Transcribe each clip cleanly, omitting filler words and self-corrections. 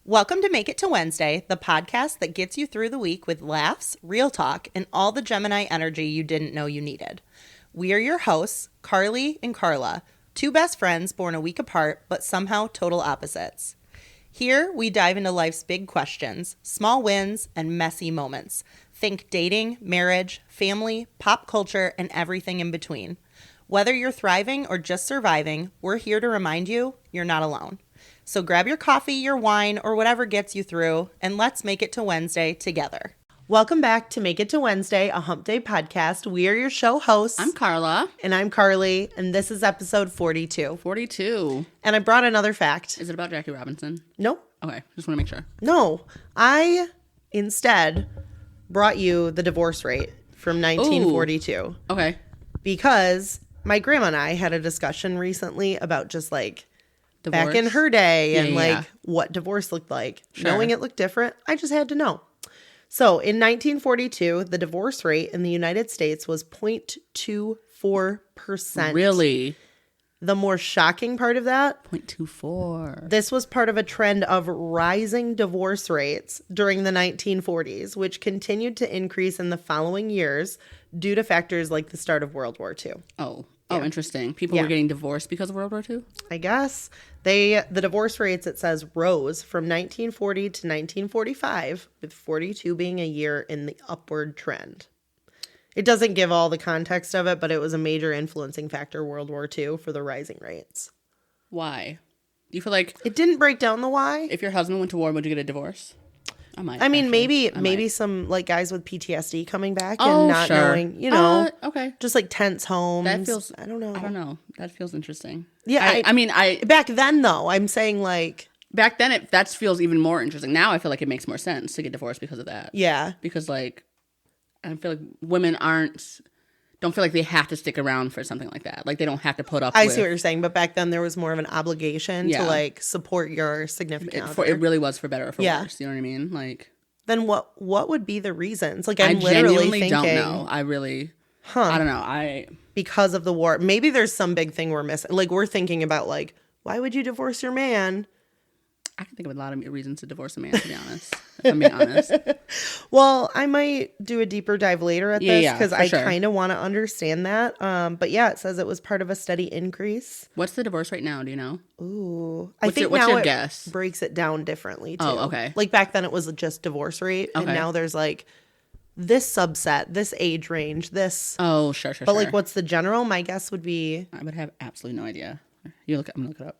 Welcome to Make It to Wednesday, the podcast that gets you through the week with laughs, real talk, and all the Gemini energy you didn't know you needed. We are your hosts, Carly and Karla, two best friends born a week apart, but somehow total opposites. Here, we dive into life's big questions, small wins, and messy moments. Think dating, marriage, family, pop culture, and everything in between. Whether you're thriving or just surviving, we're here to remind you you're not alone. So grab your coffee, your wine, or whatever gets you through, and let's make it to Wednesday together. Welcome back to Make It to Wednesday, a hump day podcast. We are your show hosts. I'm Carla. And I'm Carly, and this is episode 42. 42. And I brought another fact. Is it about Jackie Robinson? Nope. Okay, just want to make sure. No. I instead brought you the divorce rate from 1942. Ooh. Okay. Because my grandma and I had a discussion recently about just like Divorce? back in her day and Yeah. what divorce looked like. Sure. Knowing it looked different, I just had to know. So in 1942, the divorce rate in the United States was 0.24%. Really? The more shocking part of that, 0.24. this was part of a trend of rising divorce rates during the 1940s, which continued to increase in the following years due to factors like the start of World War II. Oh, Yeah. interesting. People Yeah. were getting divorced because of World War II? I guess the divorce rates, it says, rose from 1940 to 1945, with 42 being a year in the upward trend. It doesn't give all the context of it, but it was a major influencing factor, World War II, for the rising rates. Why? Do you feel like It didn't break down the why. if your husband went to war, would you get a divorce? I might. I mean, actually. maybe might. some like guys with PTSD coming back Oh, and not sure. knowing, Okay. just like tense homes. That feels, I don't know. That feels interesting. Yeah, I mean, back then though, I'm saying like, back then that feels even more interesting. Now I feel like it makes more sense to get divorced because of that. yeah. Because like I feel like women don't feel like they have to stick around for something like that. Like they don't have to put up I with, see what you're saying, but back then there was more of an obligation to Yeah. like support your significant other. it really was for better or for Yeah. worse. You know what I mean? Like Then what would be the reasons? Like I I'm literally genuinely thinking, don't know. I don't know. because of the war. Maybe there's some big thing we're missing. Like we're thinking about like, why would you divorce your man? I can think of a lot of reasons to divorce a man, to be honest. If I'm being honest. Well, I might do a deeper dive later at this Yeah, because for I sure. kind of want to understand that. But yeah, it says it was part of a steady increase. What's the divorce rate now? Do you know? Ooh, What's I think what's now your it guess? breaks it down differently too. Oh, okay. Like back then it was just divorce rate, and Okay. now there's like this subset, this age range, this. Oh, sure. But like, what's the general? My guess would be I would have absolutely no idea. I'm gonna look it up.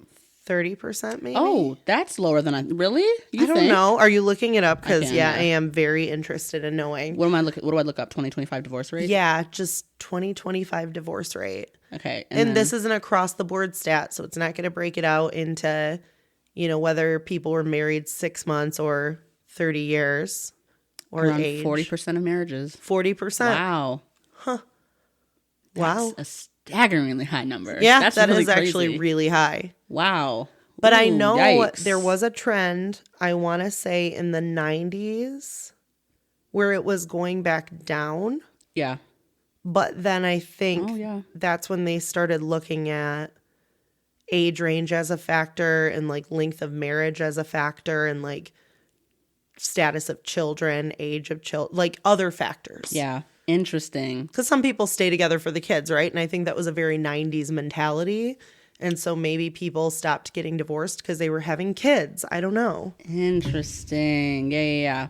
30%, maybe. Oh, that's lower than I really. You I don't think? know. Are you looking it up? Because can, yeah, yeah. I am very interested in knowing. What do I look up? 2025 divorce rate. Yeah, just 2025 divorce rate. Okay. And then, this is an across the board stat, so it's not going to break it out into, whether people were married 6 months or 30 years or around age. 40% of marriages. 40%. Wow. Wow. That's a staggeringly high number. Yeah, That's that really is actually crazy. really high. Wow. But I Ooh, know yikes. there was a trend, I want to say in the 90s, where it was going back down. Yeah. But then I think Oh, yeah. that's when they started looking at age range as a factor and like length of marriage as a factor and like status of children, age of children, like other factors. Yeah. Interesting. Because some people stay together for the kids, right? And I think that was a very 90s mentality. And so maybe people stopped getting divorced because they were having kids. I don't know. Interesting. Yeah.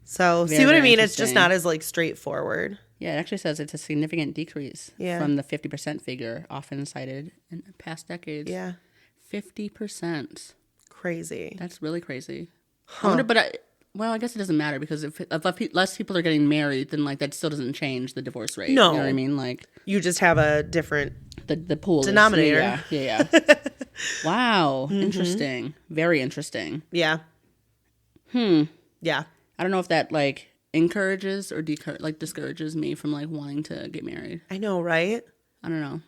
So Very, see what I very mean? It's just interesting. not as like straightforward. Yeah, it actually says it's a significant decrease Yeah. from the 50% figure often cited in past decades. Yeah. 50%. Crazy. That's really crazy. I wonder, but I guess it doesn't matter because if less people are getting married, then like that still doesn't change the divorce rate. No. You know what I mean? Like You just have a different the pool denominator. Yeah. Wow. Interesting. Very interesting. Yeah. Yeah. I don't know if that like encourages or discourages me from like wanting to get married. I know, right? I don't know.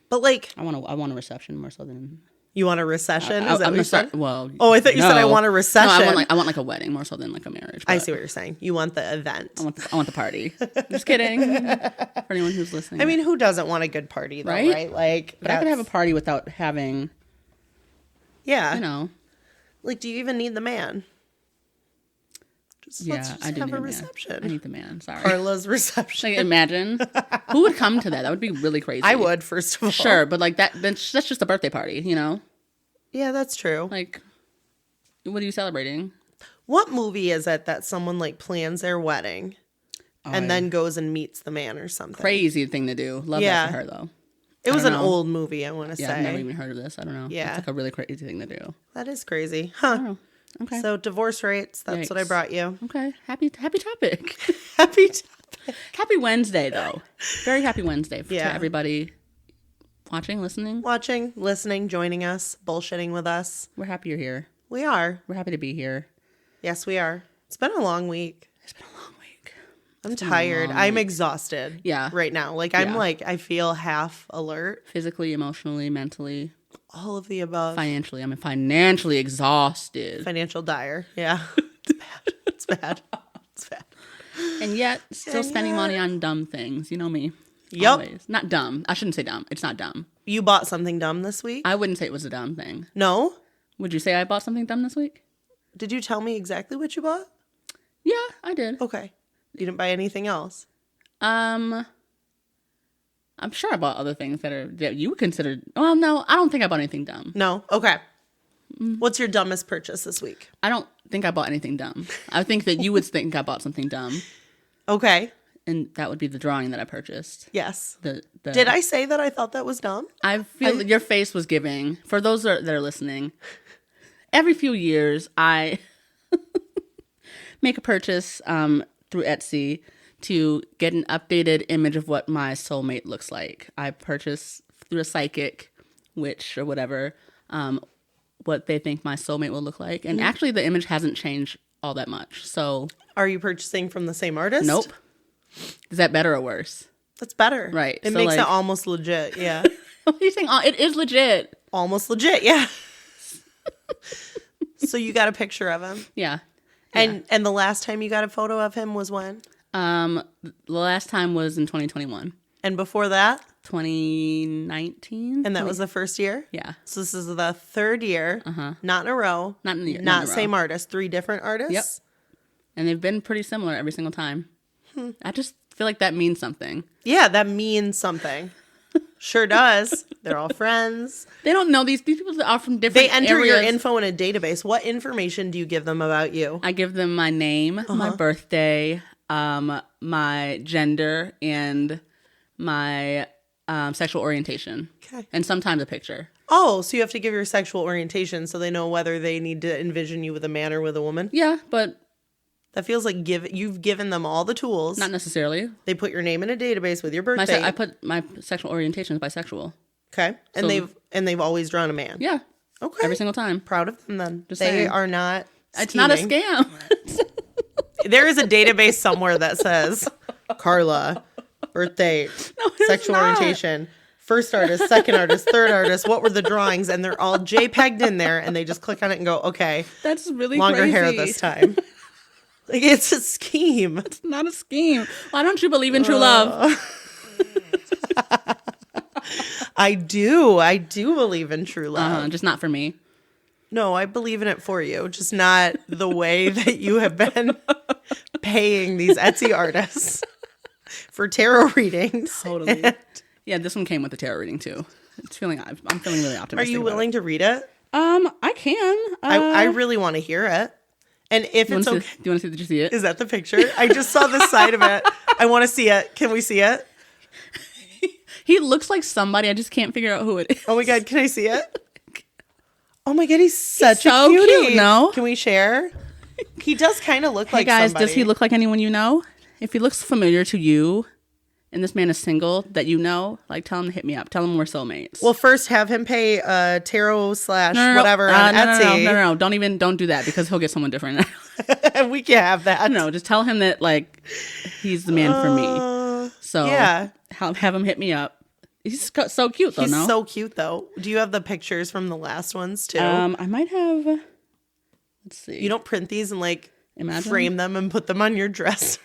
But like, I want a reception more so than you want a recession? I, Is that I'm what you gonna start. said? Well, Oh, I thought you said I no. want a recession. No, I want like a wedding more so than like a marriage. I but see what you're saying. You want the event. I want the party. Just kidding. For anyone who's listening, I mean, who doesn't want a good party, though, right? Right? Like, but I could have a party without having, yeah. you know. Like, do you even need the man? Let's just I do have need a man. reception. I need the man. Sorry. Carla's reception. Like, imagine who would come to that. That would be really crazy. I would, first of all. Sure, but like that's just a birthday party, you know? Yeah, that's true. Like, what are you celebrating? What movie is it that someone like plans their wedding and then goes and meets the man or something? Crazy thing to do. Love that for her though. It was an old movie, I want to say. I've never even heard of this. I don't know. Yeah. It's like a really crazy thing to do. That is crazy. Huh. Okay. So divorce rates, that's what I brought you. Okay. Happy topic. Happy topic. Happy Wednesday, though. Very happy Wednesday to Yeah. everybody watching, listening. Watching, listening, joining us, bullshitting with us. We're happy you're here. We are. We're happy to be here. Yes, we are. It's been a long week. It's been a long week. I'm tired. I'm exhausted. Yeah. Right now. Like, I'm like, I feel half alert. Physically, emotionally, mentally, All of the above. financially. I'm financially exhausted. Financial dire. Yeah. It's bad. It's bad. It's bad. And yet, still spending money on dumb things. You know me. Yep. Always. Not dumb. I shouldn't say dumb. It's not dumb. You bought something dumb this week? I wouldn't say it was a dumb thing. No? Would you say I bought something dumb this week? Did you tell me exactly what you bought? Yeah, I did. Okay. You didn't buy anything else? I'm sure I bought other things that you would consider. Well, no, I don't think I bought anything dumb. No? Okay. What's your dumbest purchase this week? I don't think I bought anything dumb. I think that you would think I bought something dumb, Okay. and that would be the drawing that I purchased. Yes. The Did I say that I thought that was dumb? I feel that your face was giving. For those that are listening, every few years I make a purchase through Etsy to get an updated image of what my soulmate looks like. I purchase through a psychic, witch, or whatever, what they think my soulmate will look like. And actually, the image hasn't changed all that much. So, Are you purchasing from the same artist? nope. Is that better or worse? That's better. Right. It So, makes it like- almost legit. Yeah. What are you saying? Oh, it is legit. Almost legit. Yeah. So you got a picture of him. Yeah. And the last time you got a photo of him was when? The last time was in 2021. And before that? 2019. And that was the first year? Yeah. So this is the third year. Not in a row. Not in a year, Not not in a row. same artist. 3 different artists? Yep. And they've been pretty similar every single time. I just feel like that means something. Yeah, that means something. Sure does. They're all friends. They don't know these people are from different They enter areas. your info in a database. What information do you give them about you? I give them my name, my birthday, my gender, and my sexual orientation. Okay. And sometimes a picture. Oh, so you have to give your sexual orientation so they know whether they need to envision you with a man or with a woman? Yeah, but That feels like you've given them all the tools. not necessarily. They put your name in a database with your birthday. I put my sexual orientation is bisexual. Okay. And So- they've always drawn a man. Yeah. Okay. Every single time. Proud of them then. Just They saying. are not It's not a scheming. scam. There is a database somewhere that says Carla, birthday, sexual orientation, first artist, second artist, third artist, what were the drawings? And they're all JPEG'd in there and they just click on it and go, okay, That's really longer crazy. hair this time. Like, it's a scheme. It's not a scheme. Why don't you believe in true love? I do believe in true love. Just not for me. No, I believe in it for you, just not the way that you have been paying these Etsy artists for tarot readings. Totally. Yeah, this one came with the tarot reading too. I'm feeling really optimistic. Are you about willing to read it? I can. I really want to hear it. And if it's okay. Do you want to see? Did you see it? Is that the picture? I just saw the side of it. I want to see it. Can we see it? He looks like somebody. I just can't figure out who it is. Oh my God, can I see it? Oh my God, he's such so a cutie. cute, no? Can we share? He does kind of look Hey like guys, somebody. does he look like anyone you know? If he looks familiar to you, and this man is single that you know, like tell him to hit me up. Tell him we're soulmates. Well, first have him pay tarot / whatever on Etsy. No. Don't do that because he'll get someone different. We can't have that. No, just tell him that like he's the man for me. So yeah. have him hit me up. He's so cute though. He's no, so cute though. Do you have the pictures from the last ones too? I might have. Let's see. You don't print these and like Imagine. frame them and put them on your dresser.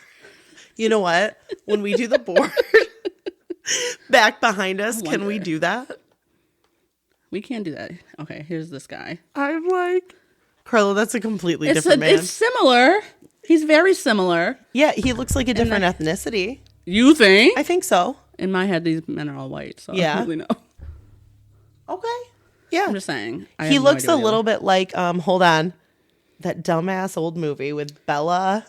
You know what? When we do the board back behind us, can we wonder. do that? We can do that. Okay, here's this guy. I'm like, Carla, that's a completely different man. It's similar. He's very similar. Yeah, he looks like a different ethnicity. You think? I think so. In my head, these men are all white, so I don't really know. Okay. Yeah. I'm just saying. He looks a little bit like, hold on, that dumbass old movie with Bella.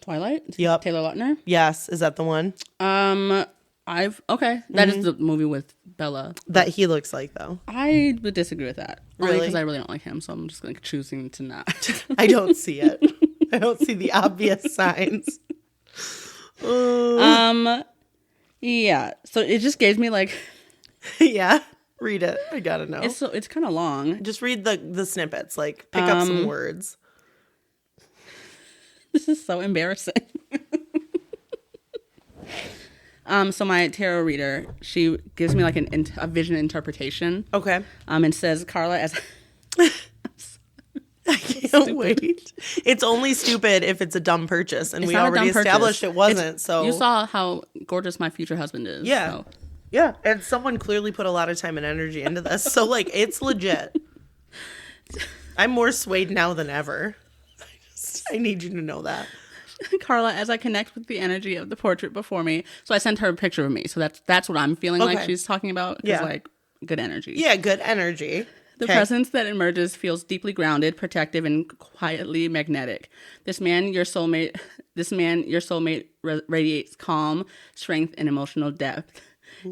Twilight? Yep. Taylor Lautner? Yes. Is that the one? That is the movie with Bella. That he looks like, though. I would disagree with that. Really? Because I really don't like him, so I'm just like choosing to not. I don't see it. I don't see the obvious signs. Yeah. So it just gave me like. Yeah. Read it. I gotta know. It's kind of long. Just read the snippets. Like, pick up some words. This is so embarrassing. So my tarot reader, she gives me like a vision interpretation. Okay. And says Carla as. I can't wait. It's only stupid if it's a dumb purchase, and we already established it wasn't. So you saw how gorgeous my future husband is. Yeah. So. Yeah, and someone clearly put a lot of time and energy into this. So, like, it's legit. I'm more swayed now than ever. I need you to know that. Carla, as I connect with the energy of the portrait before me. So I sent her a picture of me. So that's what I'm feeling like she's talking about. Yeah. Like, good energy. Yeah, good energy. The presence that emerges feels deeply grounded, protective, and quietly magnetic. This man, your soulmate, radiates calm, strength, and emotional depth.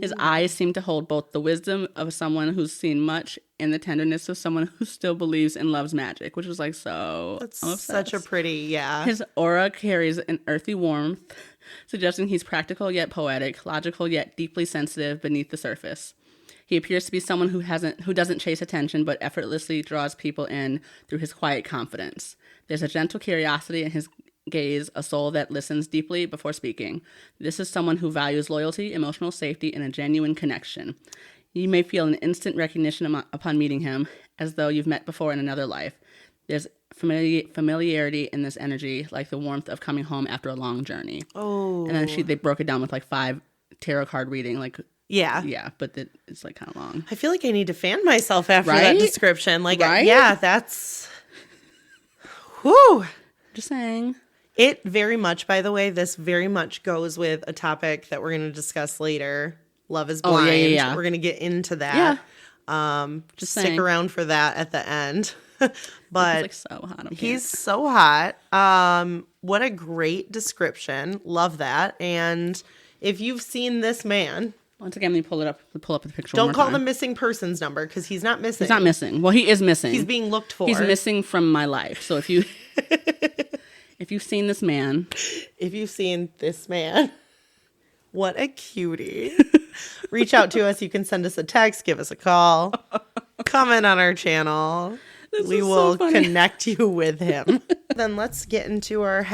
His eyes seem to hold both the wisdom of someone who's seen much and the tenderness of someone who still believes and loves magic, which is like so. That's such a pretty, yeah. His aura carries an earthy warmth, suggesting he's practical yet poetic, logical yet deeply sensitive beneath the surface. He appears to be someone who doesn't chase attention, but effortlessly draws people in through his quiet confidence. There's a gentle curiosity in his gaze, a soul that listens deeply before speaking. This is someone who values loyalty, emotional safety, and a genuine connection. You may feel an instant recognition upon meeting him, as though you've met before in another life. There's familiarity in this energy, like the warmth of coming home after a long journey. Oh. And then they broke it down with like 5 tarot card reading, like. Yeah. Yeah, but it's like kind of long. I feel like I need to fan myself after that description. Like, yeah, that's. Whew. Just saying. It very much, by the way, this very much goes with a topic that we're going to discuss later. Love is blind. Yeah. We're going to get into that. Yeah. Just stick around for that at the end. But he's like so hot. He's so hot. What a great description. Love that. And if you've seen this man. Once again, let me pull up the picture. Don't call the missing persons number because he's not missing. He's not missing. Well, he is missing. He's being looked for. He's missing from my life. So if you've seen this man. If you've seen this man. What a cutie. Reach out to us. You can send us a text, give us a call, comment on our channel. We will connect you with him. Then let's get into our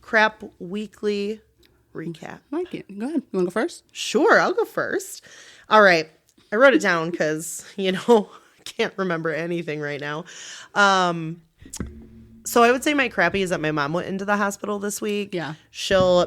crap weekly recap. I like it. Go ahead. You want to go first? Sure, I'll go first. All right. I wrote it down because, can't remember anything right now. So I would say my crappy is that my mom went into the hospital this week. Yeah.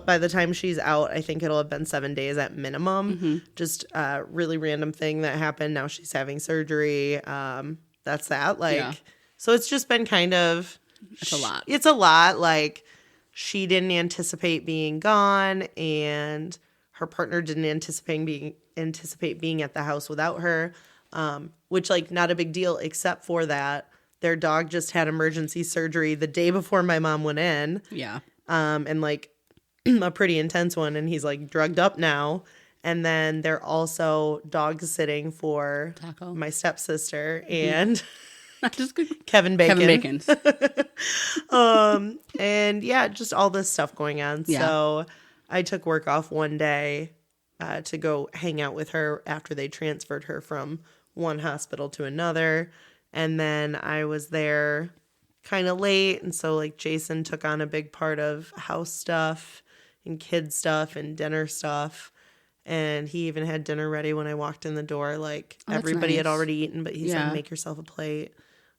By the time she's out, I think it'll have been 7 days at minimum. Mm-hmm. Just a really random thing that happened. Now she's having surgery. That's that. So it's just been kind of. It's a lot. It's a lot. Like, she didn't anticipate being gone, and her partner didn't anticipate being at the house without her. Which, not a big deal, except for that. Their dog just had emergency surgery the day before my mom went in. Yeah. And a pretty intense one. And he's drugged up now. And then they're also dog sitting for Taco. My stepsister and just Kevin Bacon. Kevin Bacon. And yeah, just all this stuff going on. Yeah. So I took work off one day to go hang out with her after they transferred her from one hospital to another. And then I was there kind of late. And so Jason took on a big part of house stuff and kid stuff and dinner stuff. And he even had dinner ready when I walked in the door. Everybody had already eaten, but he said, make yourself a plate.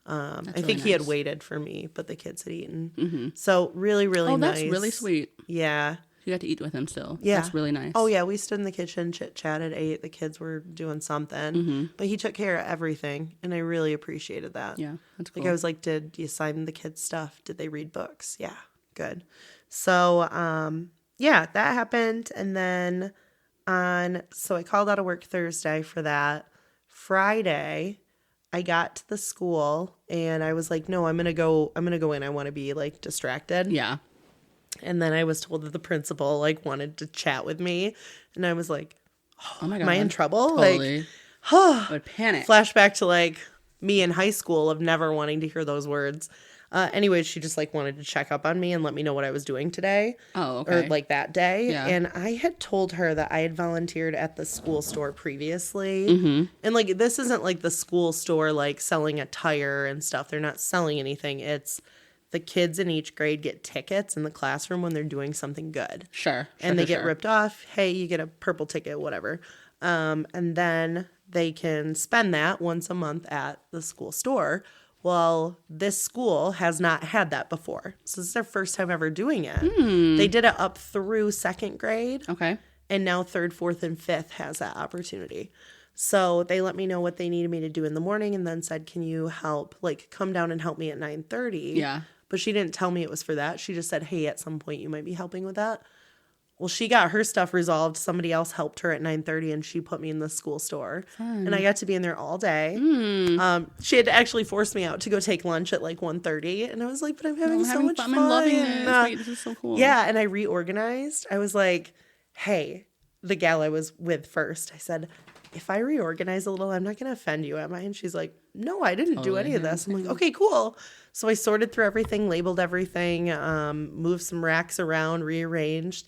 I think he had waited for me, but the kids had eaten. Mm-hmm. So really, really nice. Oh, that's really sweet. Yeah. You got to eat with him still. Yeah. That's really nice. Oh, yeah. We stood in the kitchen, chit-chatted, ate. The kids were doing something. But he took care of everything, and I really appreciated that. Yeah, that's cool. Like, I was like, did you sign the kids' stuff? Did they read books? Yeah, good. So, yeah, that happened. And then so I called out of work Thursday for that. Friday, I got to the school, and I was like, no, I'm going to go in. I want to be, like, distracted. Yeah. And then I was told that the principal, like, wanted to chat with me. And I was like, oh my God. Am I in trouble? Totally. Like, oh. I would panic. Flashback to, like, me in high school of never wanting to hear those words. Anyways, she just, like, wanted to check up on me and let me know what I was doing today. Oh, okay. Or, like, that day. Yeah. And I had told her that I had volunteered at the school store previously. And, like, this isn't, like, the school store, like, selling a tire and stuff. They're not selling anything. It's the kids in each grade get tickets in the classroom when they're doing something good. Sure. And they get ripped off. Hey, you get a purple ticket, whatever. And then they can spend that once a month at the school store. Well, this school has not had that before. So this is their first time ever doing it. They did it up through second grade. Okay. And now third, fourth, and fifth has that opportunity. So they let me know what they needed me to do in the morning and then said, can you help, like, come down and help me at 9:30? Yeah. But she didn't tell me it was for that. She just said, hey, at some point you might be helping with that. Well, she got her stuff resolved. Somebody else helped her at 9:30, and she put me in the school store. Fun. And I got to be in there all day. She had to actually force me out to go take lunch at like 1:30. And I was like, but I'm having so much fun. I'm loving it. Wait, this is so cool. Yeah, and I reorganized. I was like, hey, the gal I was with first, I said, if I reorganize a little, I'm not going to offend you, am I? And she's like, no, I didn't do any of this. I'm like, okay, cool. So I sorted through everything, labeled everything, moved some racks around, rearranged.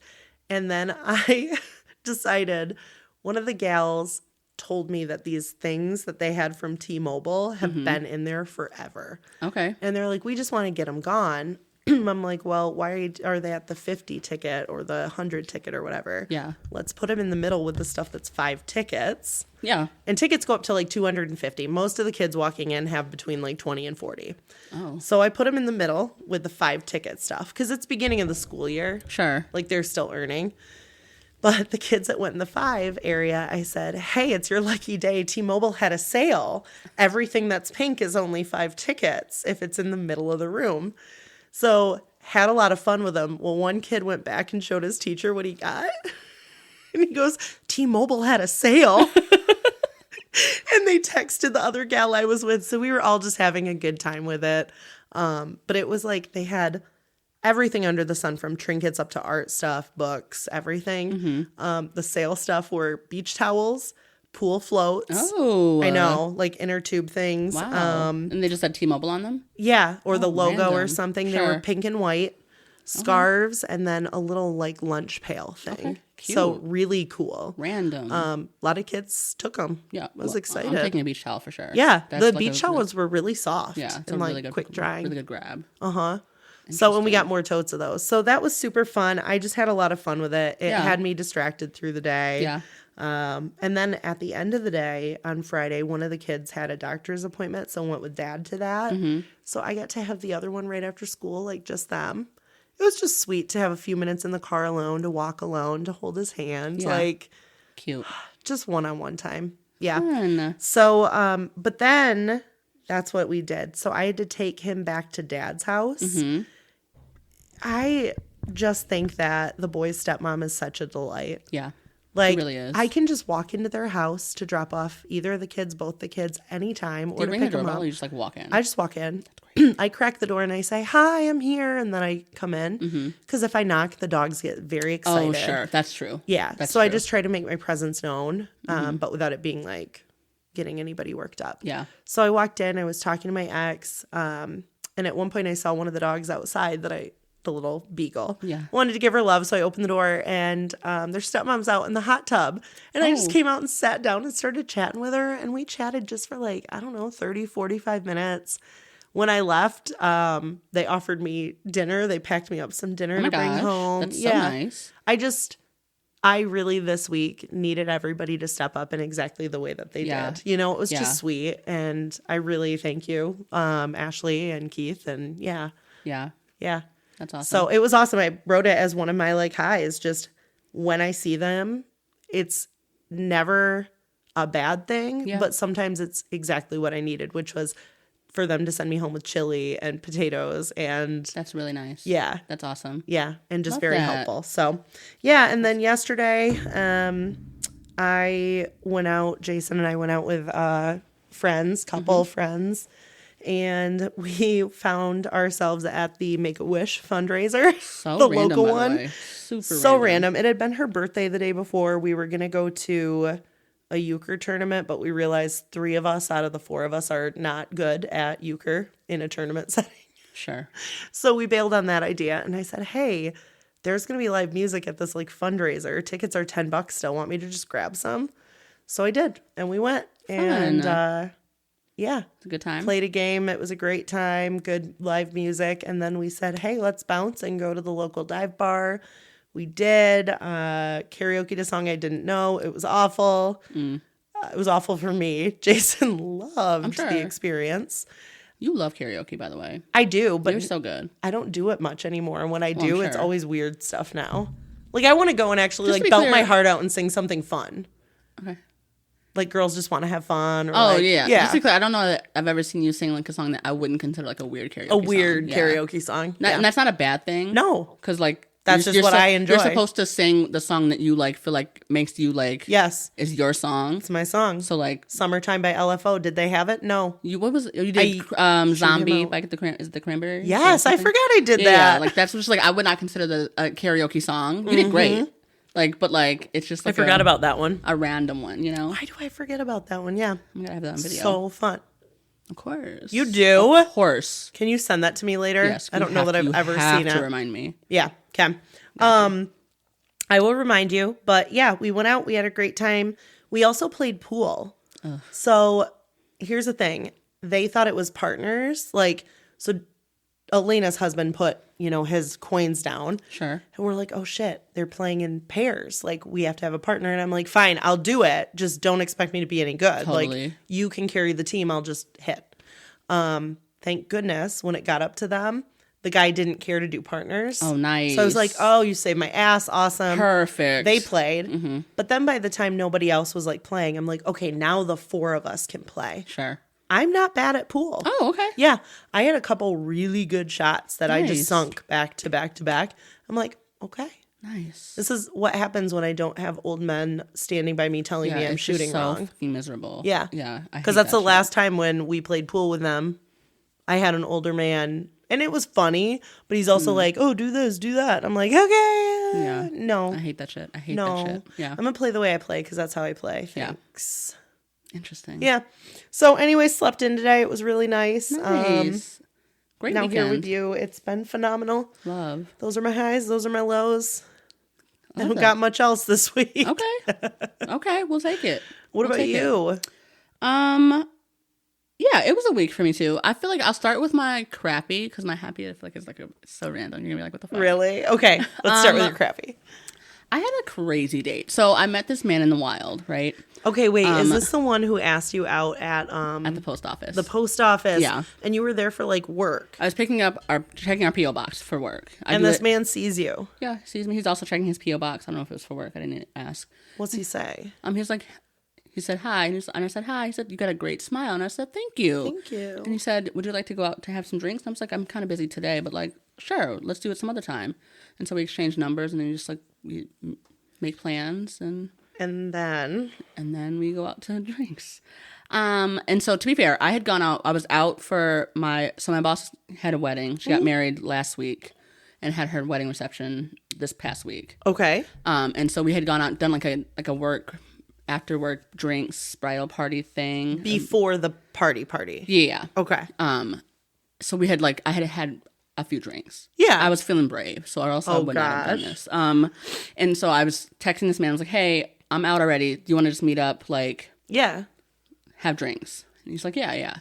And then I decided, one of the gals told me that these things that they had from T-Mobile have been in there forever. Okay. And they're like, we just want to get them gone. I'm like, well, why are they at the 50 ticket or the 100 ticket or whatever? Yeah. Let's put them in the middle with the stuff that's 5 tickets. Yeah. And tickets go up to like 250. Most of the kids walking in have between like 20 and 40. Oh. So I put them in the middle with the 5 ticket stuff because it's beginning of the school year. Sure. Like they're still earning. But the kids that went in the 5 area, I said, hey, it's your lucky day. T-Mobile had a sale. Everything that's pink is only 5 tickets if it's in the middle of the room. So had a lot of fun with them. Well, one kid went back and showed his teacher what he got. And he goes, T-Mobile had a sale. And they texted the other gal I was with. So we were all just having a good time with it. But it was like they had everything under the sun, from trinkets up to art stuff, books, everything. The sale stuff were beach towels, pool floats. Oh. I know, like inner tube things. Wow. And they just had T-Mobile on them? Yeah, or the logo random. or something. They Sure. were pink and white. Scarves, and then a little like lunch pail thing. Okay, cute. So really cool. Random. A lot of kids took them. Yeah. I was excited. I'm taking a beach towel for sure. Yeah, That's the like beach towels were really soft. Yeah. It's and a like really good, quick drying. Really good grab. So, and we got more totes of those. So that was super fun. I just had a lot of fun with it. It had me distracted through the day. Yeah. And then at the end of the day on Friday, one of the kids had a doctor's appointment, so went with dad to that. So I got to have the other one right after school, like just them. It was just sweet to have a few minutes in the car alone, to walk alone, to hold his hand. Yeah. Like, Cute. just one-on-one time. Yeah. Fun. So, but then that's what we did. So I had to take him back to dad's house. I just think that the boy's stepmom is such a delight. Yeah. Like, It really is. I can just walk into their house to drop off either of the kids, both the kids, anytime, Do or you to ring the pick them doorbell up. or you just like walk in? I just walk in. I crack the door and I say, hi, I'm here. And then I come in. Because if I knock, the dogs get very excited. Oh, sure. That's true. Yeah. That's so I true. just try to make my presence known, but without it being like getting anybody worked up. Yeah. So I walked in. I was talking to my ex. And at one point I saw one of the dogs outside the little beagle. Yeah. Wanted to give her love. So I opened the door and their stepmom's out in the hot tub. And I just came out and sat down and started chatting with her. And we chatted just for like, I don't know, 30, 45 minutes. When I left, they offered me dinner. They packed me up some dinner to bring home. That's so nice. I really this week needed everybody to step up in exactly the way that they did. You know, it was just sweet. And I really thank you, Ashley and Keith. And yeah. That's awesome. So it was awesome. I wrote it as one of my like highs. Just when I see them, it's never a bad thing, but sometimes it's exactly what I needed, which was for them to send me home with chili and potatoes. And that's really nice. Yeah. That's awesome. Yeah. And just Love very that. helpful. So yeah. And then yesterday, I went out, Jason and I went out with friends, couple friends, and we found ourselves at the Make-A-Wish fundraiser, So the random, local by the one. way. Super So random. It had been her birthday the day before. We were going to go to a euchre tournament, but we realized 3 of us out of the 4 of us are not good at euchre in a tournament setting. Sure. So we bailed on that idea, and I said, hey, there's going to be live music at this like fundraiser. Tickets are $10 still. Want me to just grab some? So I did, and we went. Fun. And yeah. It's a good time. Played a game. It was a great time. Good live music. And then we said, hey, let's bounce and go to the local dive bar. We did. Karaoke to a song I didn't know. It was awful. It was awful for me. Jason loved the experience. You love karaoke, by the way. I do, but you're so good. I don't do it much anymore. And when I do, sure. it's always weird stuff now. Like, I want to go and actually Just to like be belt clear- my heart out and sing something fun. Okay. Like, girls just want to have fun. Or Oh, like, yeah. Just to be clear, I don't know that I've ever seen you sing like a song that I wouldn't consider like a weird karaoke a weird song. karaoke song. Yeah. And that's not a bad thing. No. Because like That's just what I enjoy. You're supposed to sing the song that you like feel like makes you like Yes. is your song. It's my song. So like Summertime by LFO. Did they have it? No. what was it? You did Zombie by is it the Cranberries? Yes, I forgot I did that. Yeah, like that's just like I would not consider the a karaoke song. You did great. Like, but like it's just like I forgot about that one. a random one, you know? Why do I forget about that one? Yeah. I'm gonna have that on video. So fun. Of course. You do? Of course. Can you send that to me later? Yes. I don't know that I've ever seen it. to remind me. Yeah. Okay. I will remind you, but yeah, we went out. We had a great time. We also played pool. So here's the thing. They thought it was partners. Like, so Elena's husband put, his coins down. Sure. And we're like, oh shit, they're playing in pairs. Like, we have to have a partner. And I'm like, fine, I'll do it. Just don't expect me to be any good. Totally. Like, you can carry the team. I'll just hit. Thank goodness when it got up to them, the guy didn't care to do partners. Oh, nice. So I was like, oh, you saved my ass. Awesome. Perfect. They played. But then by the time nobody else was like playing, I'm like, okay, now the 4 of us can play. Sure. I'm not bad at pool. Oh, okay. Yeah. I had a couple really good shots that I just Nice. sunk back to back to back. I'm like, okay. Nice. This is what happens when I don't have old men standing by me telling me I'm it's just shooting so wrong. fucking miserable. Yeah. Yeah. Because that's the last time when we played pool with them. I had an older man, and it was funny, but he's also like, oh, do this, do that. I'm like, okay. Yeah. No. I hate that shit. I hate No. that shit. Yeah. I'm going to play the way I play because that's how I play. Yeah. Thanks. Interesting. Yeah. So anyway, slept in today. It was really nice. Nice. Great Now weekend. here with you. It's been phenomenal. Love. Those are my highs. Those are my lows. I Love don't that. got much else this week. Okay. Okay. We'll take it. What We'll about take you? it. Yeah, it was a week for me too. I feel like I'll start with my crappy because my happy I feel like it's so random. You're gonna be like, what the fuck? Really? Okay. Let's start with your crappy. I had a crazy date. So I met this man in the wild, right? Okay, wait. Is this the one who asked you out at At the post office. the post office? Yeah. And you were there for like work. I was checking our PO box for work. And this man sees you. Yeah, sees me. He's also checking his PO box. I don't know if it was for work. I didn't ask. What's he say? He said hi, and I said hi. He said you got a great smile, and I said thank you. Thank you. And he said, would you like to go out to have some drinks? And I was like, I'm kind of busy today, but like, sure, let's do it some other time. And so we exchanged numbers, and then we make plans, and then we go out to drinks. And so to be fair, I had gone out. I was out for my boss had a wedding. She got married last week, and had her wedding reception this past week. okay. And so we had gone out, done like a work. After work drinks, bridal party thing. Before the party. Yeah. Okay. So we had I had a few drinks. Yeah. I was feeling brave, so I would not have done this. And so I was texting this man. I was like, "Hey, I'm out already. Do you want to just meet up? Yeah. Have drinks?" And he's like, "Yeah."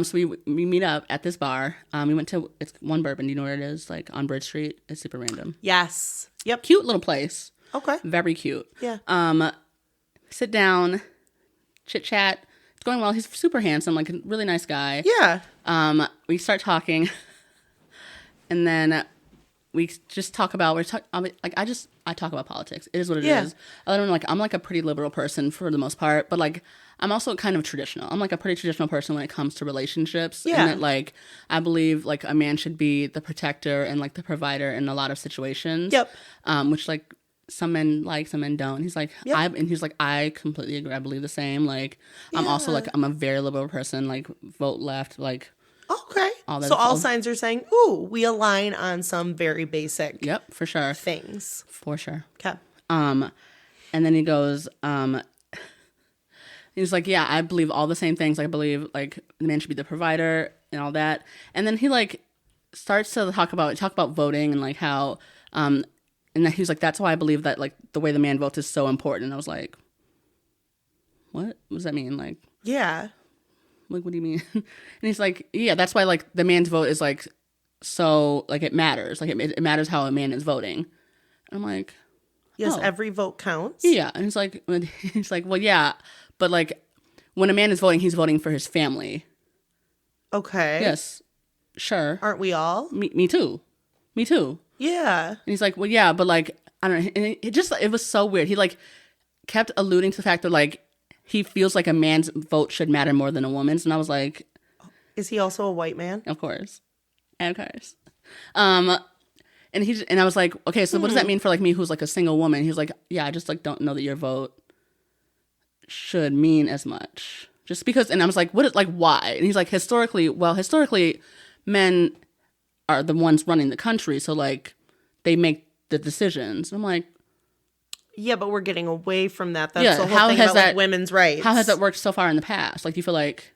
So we meet up at this bar. We went to it's One Bourbon. Do you know where it is? Like on Bridge Street. It's super random. Yes. Yep. Cute little place. Okay. Very cute. Yeah. Sit down, chit chat. It's going well. He's super handsome, like a really nice guy. Yeah. We start talking, and then we just talk about I talk about politics. It is what it Yeah. is. I don't know, like I'm like a pretty liberal person for the most part, but like I'm also kind of traditional. I'm like a pretty traditional person when it comes to relationships. Yeah. And that like I believe like a man should be the protector and like the provider in a lot of situations. Yep. Which like some men like, some men don't. He's like Yep. I completely agree. I believe the same. Like I'm also like I'm a very liberal person. Like vote left. Like Okay. So all signs are saying, ooh, we align on some very basic yep, for sure. things. For sure. Okay. And then he goes, he's like, yeah, I believe all the same things. I believe like the man should be the provider and all that. And then he like starts to talk about voting and like how, and then he's like, that's why I believe that like the way the man votes is so important. And I was like, what does that mean? Like, Yeah. like, what do you mean? And he's like, yeah, that's why like the man's vote is like, so like it matters. Like it matters how a man is voting. And I'm like, Yes, oh. every vote counts. Yeah. And he's like, well, yeah, but like when a man is voting, he's voting for his family. Okay. Yes. Sure. Aren't we all? Me too. Me too. Yeah. And he's like, well, yeah, but like, I don't know. And it was so weird. He like kept alluding to the fact that like he feels like a man's vote should matter more than a woman's. And I was like, Is he also a white man? of course. Of course. And I was like, okay, so what does that mean for like me who's like a single woman? He was like, yeah, I just like don't know that your vote should mean as much. Just because, and I was like, why? And he's like, historically, men are the ones running the country, so like they make the decisions. And I'm like, Yeah, but we're getting away from that. That's the whole how thing has about that, like, women's rights. How has that worked so far in the past? Like, do you feel like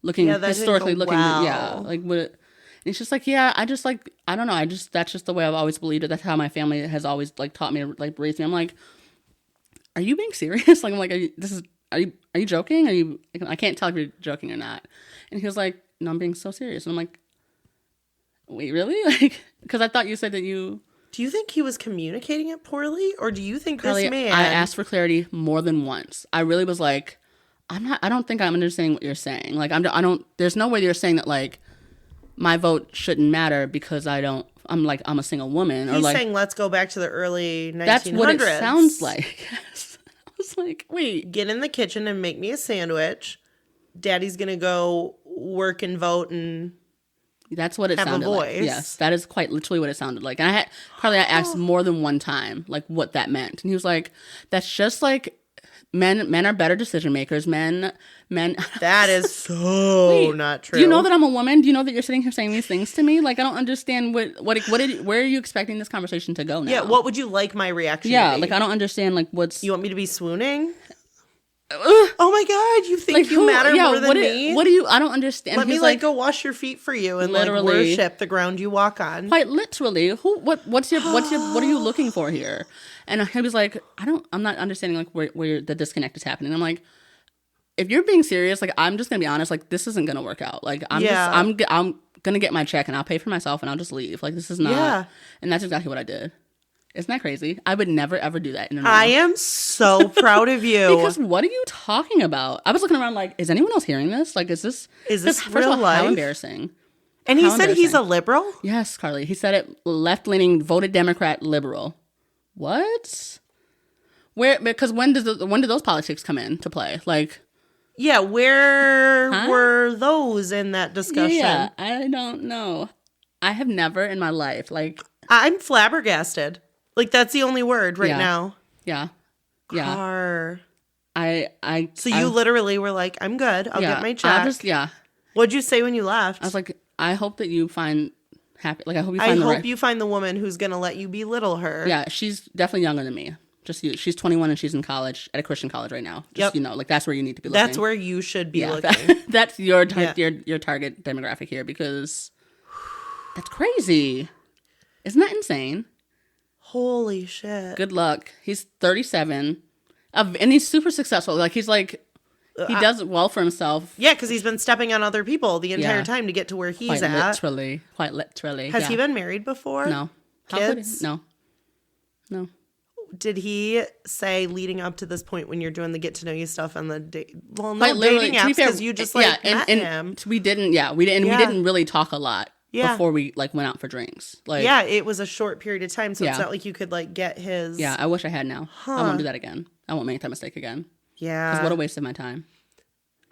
historically looking, like would it? And it's just like, yeah, I just like, I don't know. That's just the way I've always believed it. That's how my family has always like taught me, like raised me. I'm like, are you being serious? Like, I'm like, are you joking? I can't tell if you're joking or not. And he was like, no, I'm being so serious. And I'm like, wait, really? Like, because I thought you said that you. Do you think he was communicating it poorly? Or do you think Carly, this man. I asked for clarity more than once. I really was like, I don't think I'm understanding what you're saying. Like, there's no way you're saying that like, my vote shouldn't matter because I'm a single woman. Or He's like, saying, let's go back to the early 1900s. that's what it sounds like. Yes. I was like, wait. Get in the kitchen and make me a sandwich. Daddy's going to go work and vote and that's what it have sounded a like. voice. Yes, that is quite literally what it sounded like. And I asked more than one time, like what that meant. And he was like, that's just like men are better decision makers. Men. That is so not true. Do you know that I'm a woman? Do you know that you're sitting here saying these things to me? Like, I don't understand where are you expecting this conversation to go now? Yeah, what would you like my reaction Yeah, to be? like I don't understand like what's. You want me to be swooning? Oh my God, you think Like, you matter more than me? What do you, I don't understand. Let me He's like go wash your feet for you and like literally, worship the ground you walk on. quite literally, what are you looking for here? And he was like, I'm not understanding like where the disconnect is happening. I'm like, if you're being serious, like I'm just gonna be honest, like this isn't gonna work out. Like I'm gonna get my check and I'll pay for myself and I'll just leave. Like this is not. Yeah. And that's exactly what I did. Isn't that crazy? I would never ever do that. I am so proud of you. Because what are you talking about? I was looking around like, is anyone else hearing this? Like, is this real first of all, life? How embarrassing. And he said he's a liberal? Yes, Carly. He said it left-leaning, voted Democrat, liberal. What? Where? Because when did those politics come into play? Like, yeah, where were those in that discussion? Yeah, I don't know. I have never in my life, like, I'm flabbergasted. Like that's the only word right now. Yeah. Car. So you literally were like, I'm good. I'll get my check. What'd you say when you left? I was like, I hope that you find happy. Like, I hope you find the woman who's gonna let you belittle her. Yeah, she's definitely younger than me. She's 21 and she's in college at a Christian college right now. Just, like that's where you need to be looking. That's where you should be looking. That's your target demographic here because that's crazy. Isn't that insane? Holy shit. Good luck. He's 37 and he's super successful. Like he's like he does well for himself. Yeah, because he's been stepping on other people the entire time to get to where he's at. Quite literally. Has he been married before? No. Kids? No. Did he say leading up to this point when you're doing the get to know you stuff on the dating apps because you just met him? We didn't really talk a lot before we like went out for drinks. Like, yeah, it was a short period of time, so Yeah. it's not like you could like get his. Yeah, I wish I had now. I won't do that again. I won't make that mistake again. Yeah. Because what a waste of my time.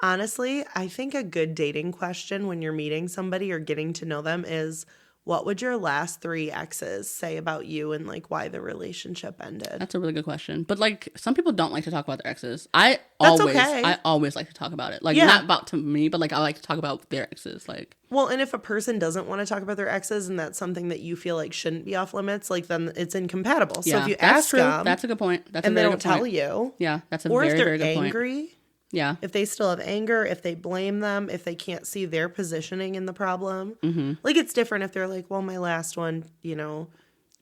Honestly, I think a good dating question when you're meeting somebody or getting to know them is, what would your last 3 exes say about you and like why the relationship ended? That's a really good question. But like some people don't like to talk about their exes. I okay. always like to talk about it. Like Yeah. not about to me, but like I like to talk about their exes. Like, Well, and if a person doesn't want to talk about their exes and that's something that you feel like shouldn't be off limits, like then it's incompatible. So yeah, if you that's ask true. them That's a good point. That's and a they very don't good point. tell you, Yeah, that's a or very, if they're very good point. angry, Yeah. if they still have anger, if they blame them, if they can't see their positioning in the problem, Mm-hmm. like it's different if they're like, well, my last one, you know,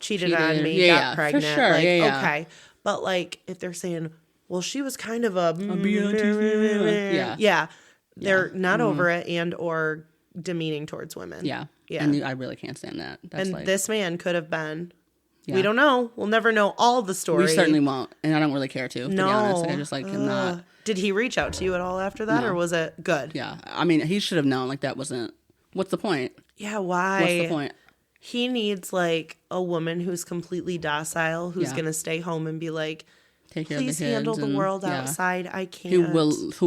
cheated on me, Yeah, got yeah, for pregnant, sure. like Yeah. okay, but like if they're saying, well, she was kind of a Yeah. yeah, they're not over it and or demeaning towards women. Yeah. Yeah. And I really can't stand that. That's And like this man could have been. Yeah. We don't know. We'll never know all the story. we certainly won't. And I don't really care to be honest. Like I just like am not. Did he reach out to you at all after that, No. or was it good? Yeah. I mean, he should have known like that wasn't. What's the point? Yeah, why? What's the point? He needs like a woman who's completely docile, who's Yeah. gonna stay home and be like, Take care of the please kids handle the and- world yeah. outside. I can't. Who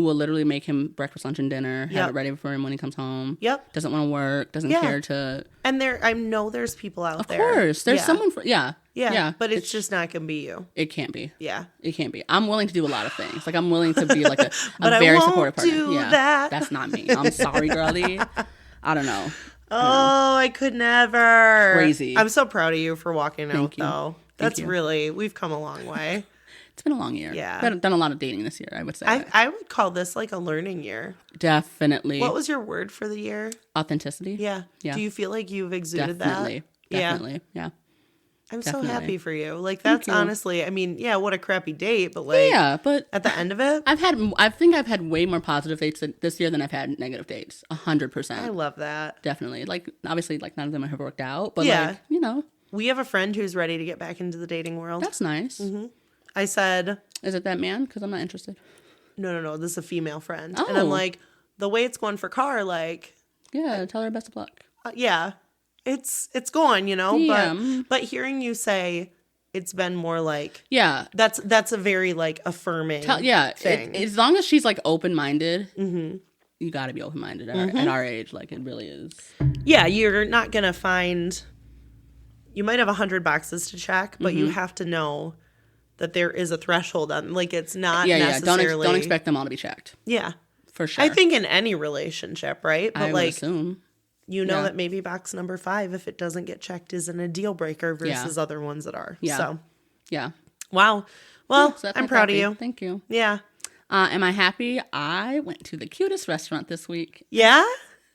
will literally make him breakfast, lunch, and dinner, have Yep. it ready for him when he comes home. Yep. Doesn't want to work, doesn't Yeah. care to. And I know there's people out Of there. course, there's Yeah. someone for Yeah. yeah. But it's just not gonna be you. It can't be. Yeah. It can't be. I'm willing to do a lot of things. Like I'm willing to be like a But I very won't supportive partner. do Yeah, that. that's not me. I'm sorry, girlie. I don't know. Oh, I could never. Crazy. I'm so proud of you for walking out, Thank you. though. Thank That's you. really, we've come a long way. It's been a long year. Yeah. I've done a lot of dating this year. I would say. I would call this like a learning year. Definitely. What was your word for the year? Authenticity? Yeah. Yeah. Do you feel like you've exuded Definitely. that? Definitely. Yeah. I'm so Definitely. happy for you. Like, that's you. honestly, I mean, yeah, what a crappy date, but like, Yeah, but at the end of it, I think I've had way more positive dates this year than I've had negative dates. 100%. I love that. Definitely. Like, obviously, like, none of them have worked out, but Yeah. like, you know, We have a friend who's ready to get back into the dating world. that's nice. I said, Is it that man? Because I'm not interested. no, this is a female friend. And Oh. I'm like, the way it's going for Car, like, Yeah, tell her best of luck. yeah, it's going, you know, Yeah. but hearing you say it's been more like, Yeah. that's a very like affirming thing. As long as she's like open-minded, you got to be open-minded at our age. Like, it really is. Yeah, you're not going to find, you might have 100 boxes to check, but you have to know that there is a threshold on, like, it's not Yeah. necessarily. Don't expect them all to be checked. Yeah. For sure. I think in any relationship, right? But I would like, assume. you know yeah. that maybe box number 5, if it doesn't get checked, isn't a deal breaker versus other ones that are. Yeah. So, Yeah. wow. Well, So that's I'm my proud happy. of you. Thank you. Yeah. Am I happy? I went to the cutest restaurant this week. Yeah?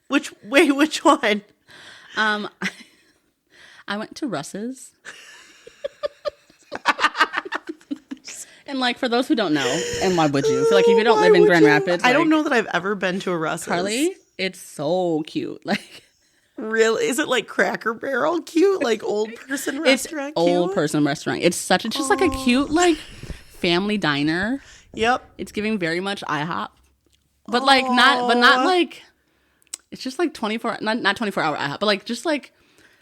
Which one? I went to Russ's. And like, for those who don't know, and why would you? Feel like if you don't Why live in would Grand you? Rapids, I don't like, know that I've ever been to a Russ's. Carly, it's so cute. Like, Really? Is it like Cracker Barrel cute? Like old person it's restaurant old cute? person restaurant. It's just like a cute, like, family diner. Yep. It's giving very much IHOP, but like not like, it's just like 24, not 24-hour IHOP, but like just like,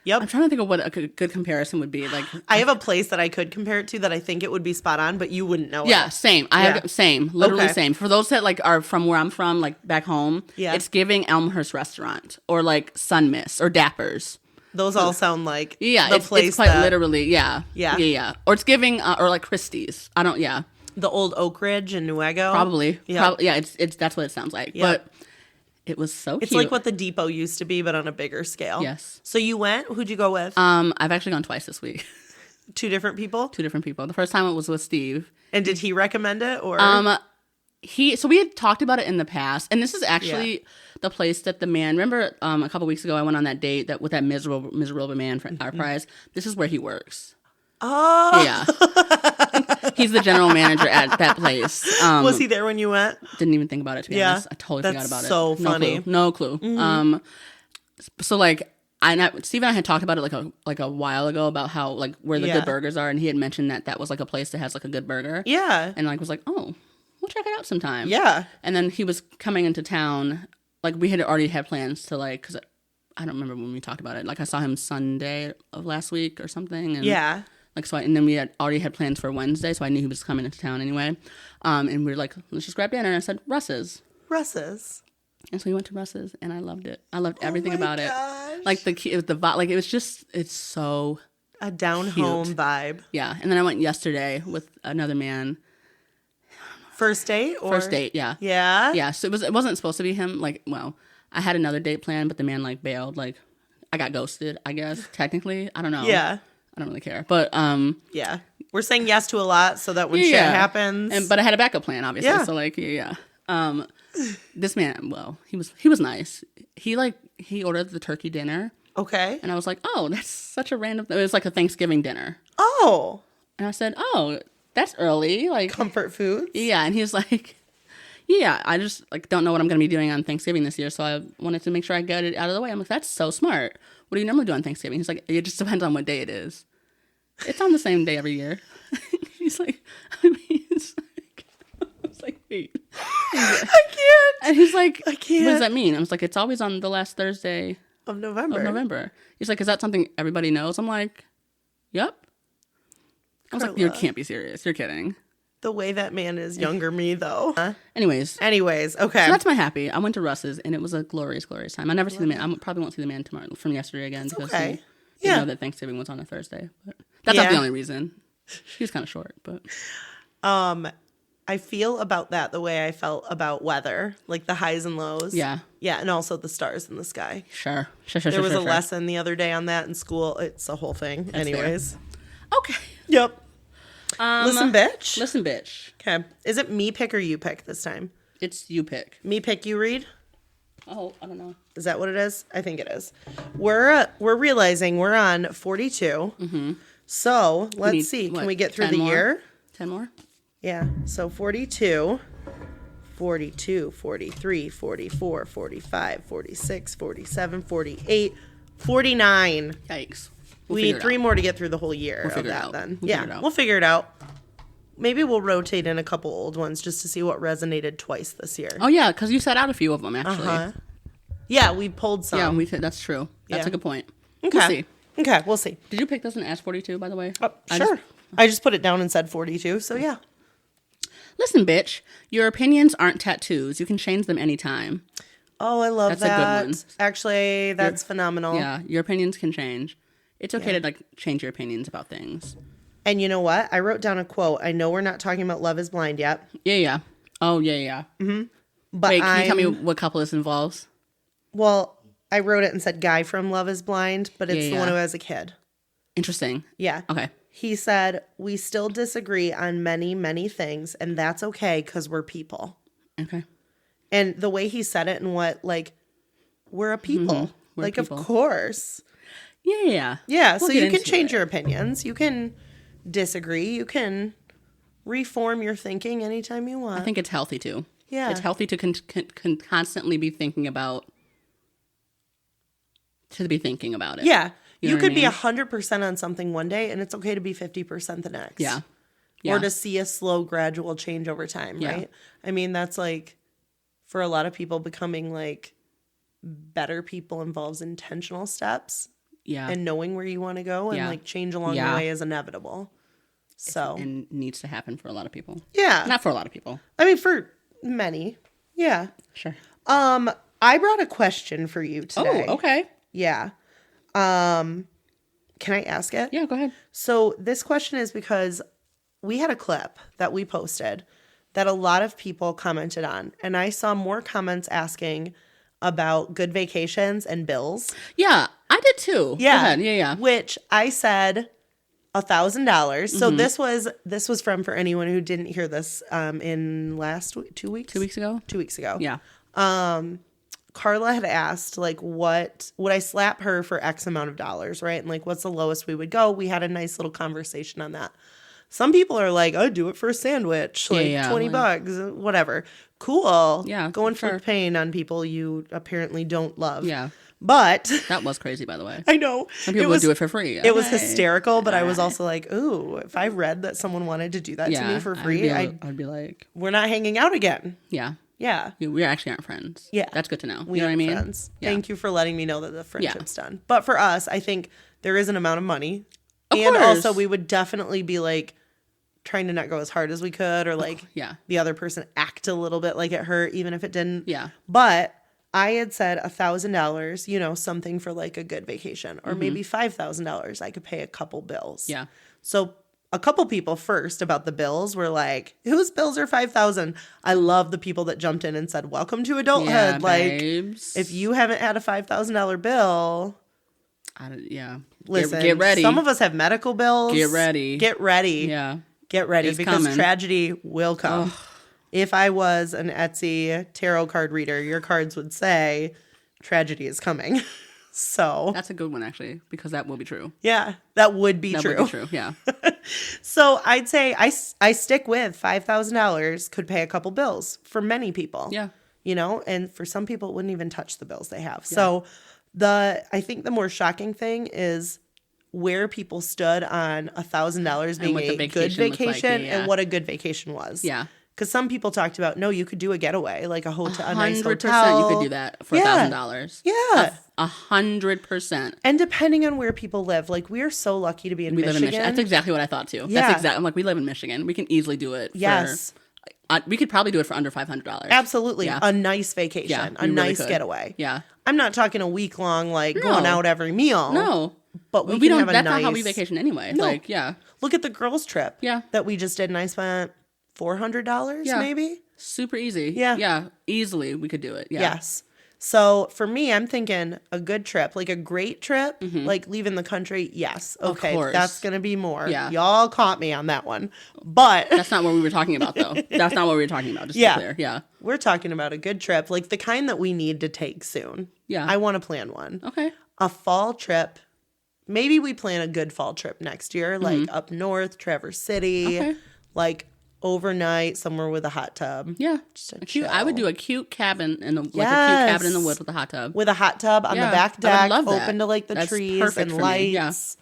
Yep. I'm trying to think of what a good comparison would be. Like, I have a place that I could compare it to that I think it would be spot on, but you wouldn't know yeah, it. same. Yeah. Literally Okay. same. For those that like are from where I'm from, like back home, Yeah. it's giving Elmhurst Restaurant or like Sun Miss or Dappers. Those all sound like Yeah, the it's place quite that, literally, yeah. Yeah. Yeah. Or it's giving, or like Christie's. I don't, yeah. the old Oak Ridge in Newego. Probably. Yeah. Yeah, it's that's what it sounds like. Yeah. But it was so It's cute. like what the Depot used to be, but on a bigger scale. Yes. So you went? Who'd you go with? I've actually gone twice this week. 2 different people? 2 different people. The first time it was with Steve. And did he recommend it or? So we had talked about it in the past, and this is actually the place that the man, remember a couple weeks ago I went on that date with that miserable man for our prize. This is where he works. Oh. Yeah. He's the general manager at that place. Was he there when you went? Didn't even think about it, to be Yeah. honest. I totally That's forgot about it. so funny. No clue. So like Steve and I had talked about it like a while ago about how like where the Yeah. good burgers are, and he had mentioned that was like a place that has like a good burger. Yeah. And like was like, oh, we'll check it out sometime. Yeah. And then he was coming into town. Like we had already had plans to like, because I don't remember when we talked about it. Like I saw him Sunday of last week or something. And Yeah. Like so, and then we had already had plans for Wednesday, so I knew he was coming into town anyway. And we were like, let's just grab dinner. And I said Russ's. Russ's. And so we went to Russ's, and I loved it. I loved everything about gosh. it. Like it's so a down cute. home vibe. Yeah. And then I went yesterday with another man. First date? First date, yeah. Yeah? Yeah, so it wasn't supposed to be him. Like, well, I had another date planned, but the man, like, bailed. Like, I got ghosted, I guess, technically. I don't know. Yeah. I don't really care. But, yeah. We're saying yes to a lot so that when shit happens. But I had a backup plan, obviously. Yeah. So, like, this man, well, he was nice. He ordered the turkey dinner. Okay. And I was like, oh, that's such a random thing. It was like a Thanksgiving dinner. Oh. And I said, oh, that's early. Like comfort foods. Yeah. And he was like, yeah, I just like don't know what I'm going to be doing on Thanksgiving this year. So I wanted to make sure I got it out of the way. I'm like, that's so smart. What do you normally do on Thanksgiving? He's like, it just depends on what day it is. It's on the same day every year. He's like, I mean, I was like, wait. I can't. And he's like, I can't. What does that mean? I was like, it's always on the last Thursday of November. He's like, is that something everybody knows? I'm like, yep. I was like, you can't be serious. You're kidding. The way that man is younger me, though. Anyways, okay. So that's my happy. I went to Russ's, and it was a glorious, glorious time. I never see the man. I probably won't see the man tomorrow from yesterday again because he didn't know that Thanksgiving was on a Thursday. But that's not the only reason. He was kind of short, but. I feel about that the way I felt about weather, like the highs and lows. Yeah. Yeah, and also the stars in the sky. Sure. There was a lesson the other day on that in school. It's a whole thing. That's anyways. Fair. Okay. Yep. Listen, bitch. Listen, bitch. Okay. Is it me pick or you pick this time? It's you pick. Me pick, you read? Oh, I don't know. Is that what it is? I think it is. We're realizing we're on 42. Mm-hmm. So let's see. Can we get through the year? 10 more? Yeah. So 42, 42, 43, 44, 45, 46, 47, 48, 49. Yikes. We need 3 more to get through the whole year of that then. We'll figure it out. Maybe we'll rotate in a couple old ones just to see what resonated twice this year. Oh, yeah, because you set out a few of them, actually. Uh-huh. Yeah, we pulled some. Yeah, that's true. That's a good point. Okay. We'll see. Okay, we'll see. Did you pick this one as 42, by the way? Sure. I just put it down and said 42, so yeah. Listen, bitch, your opinions aren't tattoos. You can change them anytime. Oh, I love that. That's a good one. Actually, that's phenomenal. Yeah, your opinions can change. It's okay to change your opinions about things. And you know what? I wrote down a quote. I know we're not talking about Love is Blind yet. Yeah. Oh, yeah. Mm-hmm. But wait, can you tell me what couple this involves? Well, I wrote it and said guy from Love is Blind, but it's the one who has a kid. Interesting. Yeah. Okay. He said, we still disagree on many, many things, and that's okay because we're people. Okay. And the way he said it and we're a people. Mm-hmm. We're people. Of course. Yeah. Yeah, so you can change your opinions. You can disagree. You can reform your thinking anytime you want. I think it's healthy, too. Yeah. It's healthy to constantly be thinking about it. Yeah. You could be mean? 100% on something one day, and it's okay to be 50% the next. Yeah. Or to see a slow, gradual change over time, right? I mean, that's like, for a lot of people, becoming like better people involves intentional steps. Yeah. And knowing where you want to go and like change along the way is inevitable. So. And needs to happen for a lot of people. Yeah. Not for a lot of people. I mean, for many. Yeah. Sure. I brought a question for you today. Oh, okay. Yeah. Can I ask it? Yeah, go ahead. So this question is because we had a clip that we posted that a lot of people commented on, and I saw more comments asking about good vacations and bills. Yeah, I did too. Yeah. Go ahead. Yeah. Which I said $1,000. So this was for anyone who didn't hear this in last week, 2 weeks? 2 weeks ago? 2 weeks ago. Yeah. Carla had asked, like, what would I slap her for X amount of dollars, right? And like, what's the lowest we would go? We had a nice little conversation on that. Some people are like, I'd do it for a sandwich, like $20, whatever. Cool. Yeah. Go and flip pain on people you apparently don't love. Yeah. But that was crazy, by the way. I know. Some people would do it for free. It was hysterical, but I was also like, ooh, if I read that someone wanted to do that to me for free, I'd be like, we're not hanging out again. Yeah. Yeah. We actually aren't friends. Yeah. That's good to know. We you know what I mean? Friends. Yeah. Thank you for letting me know that the friendship's done. But for us, I think there is an amount of money. Of and course. Also, we would definitely be like trying to not go as hard as we could, or like the other person act a little bit like it hurt, even if it didn't. Yeah. But I had said $1,000, you know, something for like a good vacation, or maybe $5,000. I could pay a couple bills. Yeah. So a couple people first about the bills were like, whose bills are $5,000? I love the people that jumped in and said, welcome to adulthood. Yeah, like, babes. if you haven't had a $5,000 bill, listen, get ready. Some Some of us have medical bills. Get ready. Get ready. Yeah. Get ready, it's because coming. tragedy will come. Ugh. If I was an Etsy tarot card reader, your cards would say tragedy is coming. So that's a good one, actually, because that will be true. Yeah, that would be true. That would be true, yeah. So I'd say I stick with $5,000 could pay a couple bills for many people. Yeah. You know, and for some people it wouldn't even touch the bills they have. Yeah. So I think the more shocking thing is where people stood on $1,000 being a good vacation and what a good vacation was. Yeah. Because some people talked about, no, you could do a getaway, like a nice hotel. 100% you could do that for $1,000. Yeah. 100%. And depending on where people live, like we are so lucky to be in Michigan. Live in Michigan. That's exactly what I thought too. Yeah. That's exactly. I'm like, we live in Michigan. We can easily do it. Yes. We could probably do it for under $500. Absolutely. Yeah. A nice vacation. Yeah, a nice getaway. Yeah. I'm not talking a week long, like going out every meal. No. But we don't have a that's nice... not how we vacation anyway. No. Like, yeah. Look at the girls' trip. Yeah. That we just did, and I spent $400 maybe. Super easy. Yeah. Yeah. Easily we could do it. Yeah. Yes. So for me, I'm thinking a good trip, like a great trip, like leaving the country. Yes. Okay. That's going to be more. Yeah. Y'all caught me on that one. But that's not what we were talking about, though. That's not what we were talking about. Just to be clear. Yeah. We're talking about a good trip, like the kind that we need to take soon. Yeah. I want to plan one. Okay. A fall trip. Maybe we plan a good fall trip next year, like up north, Traverse City, like overnight somewhere with a hot tub. Yeah. Just I would do a cute cabin in the a cute cabin in the woods with a hot tub. With a hot tub on the back deck, open to like the That's trees and lights.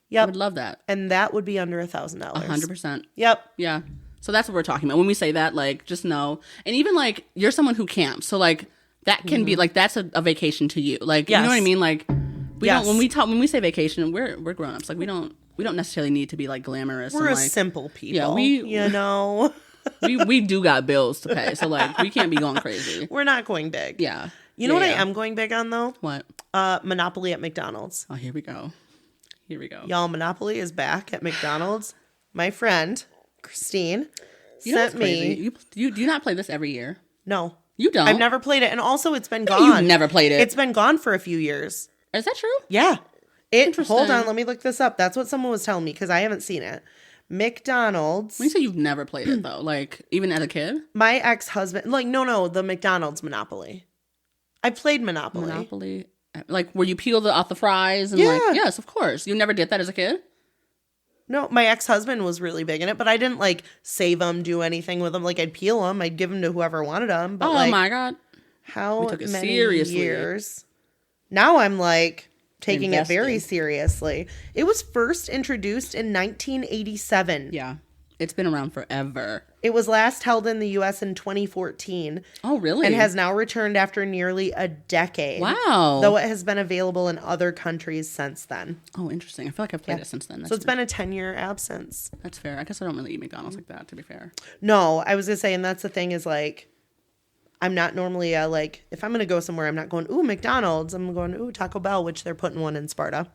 Yeah. Yep. I would love that. And that would be under $1,000. 100%. Yep. Yeah. So that's what we're talking about. When we say that, like, just know. And even like you're someone who camps. So like that can be like that's a vacation to you. Like you know what I mean? Like we don't when we say vacation, we're grown ups. Like we don't necessarily need to be like glamorous. We're and, a like, simple people. Yeah, you know. we do got bills to pay. So like we can't be going crazy. We're not going big. Yeah. You know what I am going big on though? What? Monopoly at McDonald's. Oh, here we go. Y'all, Monopoly is back at McDonald's. My friend, Christine, sent me... You do not play this every year? No. You don't? I've never played it. And also, it's been gone. You've never played it? It's been gone for a few years. Is that true? Yeah. Hold on, let me look this up. That's what someone was telling me because I haven't seen it. McDonald's... When you say you've never played it, though, like, even as a kid? My ex-husband... Like, no, the McDonald's Monopoly. I played Monopoly. Like, where you peel off the fries and like, yes, of course. You never did that as a kid? No, my ex-husband was really big in it, but I didn't like save them, do anything with them. Like I'd peel them, I'd give them to whoever wanted them. But my God. How many years? Now I'm like taking it very seriously. It was first introduced in 1987. Yeah. It's been around forever. It was last held in the U.S. in 2014. Oh, really? And has now returned after nearly a decade. Wow. Though it has been available in other countries since then. Oh, interesting. I feel like I've played it since then. So it's been a 10-year absence. That's fair. I guess I don't really eat McDonald's like that, to be fair. No, I was going to say, and that's the thing is like, I'm not normally like, if I'm going to go somewhere, I'm not going, ooh, McDonald's. I'm going, ooh, Taco Bell, which they're putting one in Sparta.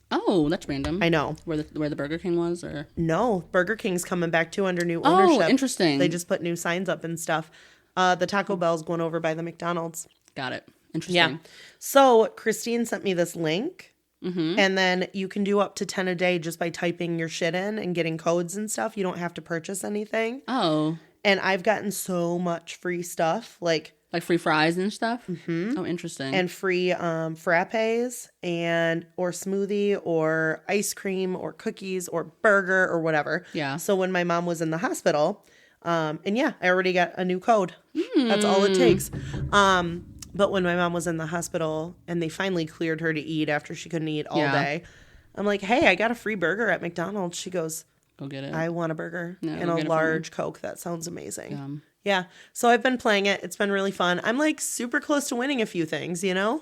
Oh, that's random. I know. Where the Burger King was, or? No, Burger King's coming back too under new ownership. Oh, interesting. They just put new signs up and stuff. The Taco Bell's going over by the McDonald's. Got it. Interesting. Yeah. So Christine sent me this link, and then you can do up to 10 a day just by typing your shit in and getting codes and stuff. You don't have to purchase anything. Oh. And I've gotten so much free stuff, like free fries and stuff? Mm-hmm. Oh, interesting. And free frappes or smoothie or ice cream or cookies or burger or whatever. Yeah. So when my mom was in the hospital, I already got a new code. That's all it takes. But when my mom was in the hospital and they finally cleared her to eat after she couldn't eat all day, I'm like, hey, I got a free burger at McDonald's. She goes, go get it. I want a burger and a large Coke. That sounds amazing. Yeah. So I've been playing it. It's been really fun. I'm like super close to winning a few things, you know?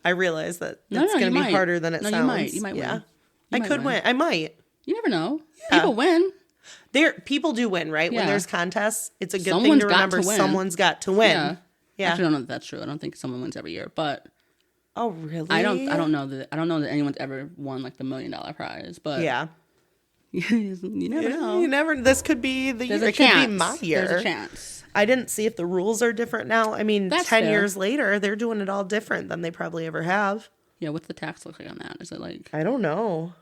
I realize that it's going to be harder than it sounds. You might win. I could win. I might. You never know. Yeah. People win. People do win, right? Yeah. When there's contests, it's a good Someone's thing to got remember to win. someone's got to win. Yeah. Yeah. Actually, I don't know that that's true. I don't think someone wins every year, but Oh, really? I don't know that anyone's ever won like the $1 million prize, but Yeah. you never know. You never. This could be the There's year. a It chance. could be my year. There's a chance. I didn't see if the rules are different now. I mean, That's 10 fair. years later, they're doing it all different than they probably ever have. Yeah, what's the tax look like on that? Is it like I don't know.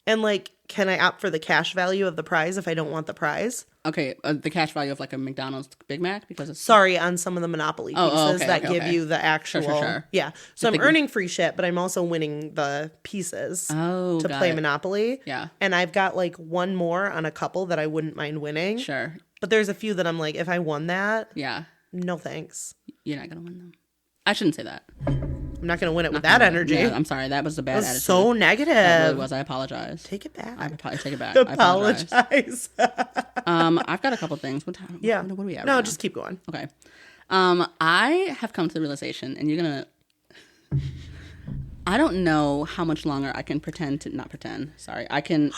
And like, can I opt for the cash value of the prize if I don't want the prize? okay, the cash value of like a McDonald's Big Mac because it's Sorry, on some of the Monopoly pieces that give you the actual. Sure. Yeah. So I'm earning free shit, but I'm also winning the pieces to got play it. Monopoly. Yeah. And I've got like one more on a couple that I wouldn't mind winning. Sure. But there's a few that I'm like, if I won that, Yeah. no thanks. You're not gonna win them. I shouldn't say that. I'm not going to win it with that energy. Yeah, I'm sorry. That was a bad It was attitude. so negative. That really was. I apologize. Take it back. I take it back. I apologize. Apologize. I've got a couple things. What time? Yeah. What are we at? No, right now? just keep going. Okay. I have come to the realization, and you're gonna. I don't know how much longer I can not pretend. Sorry, I can.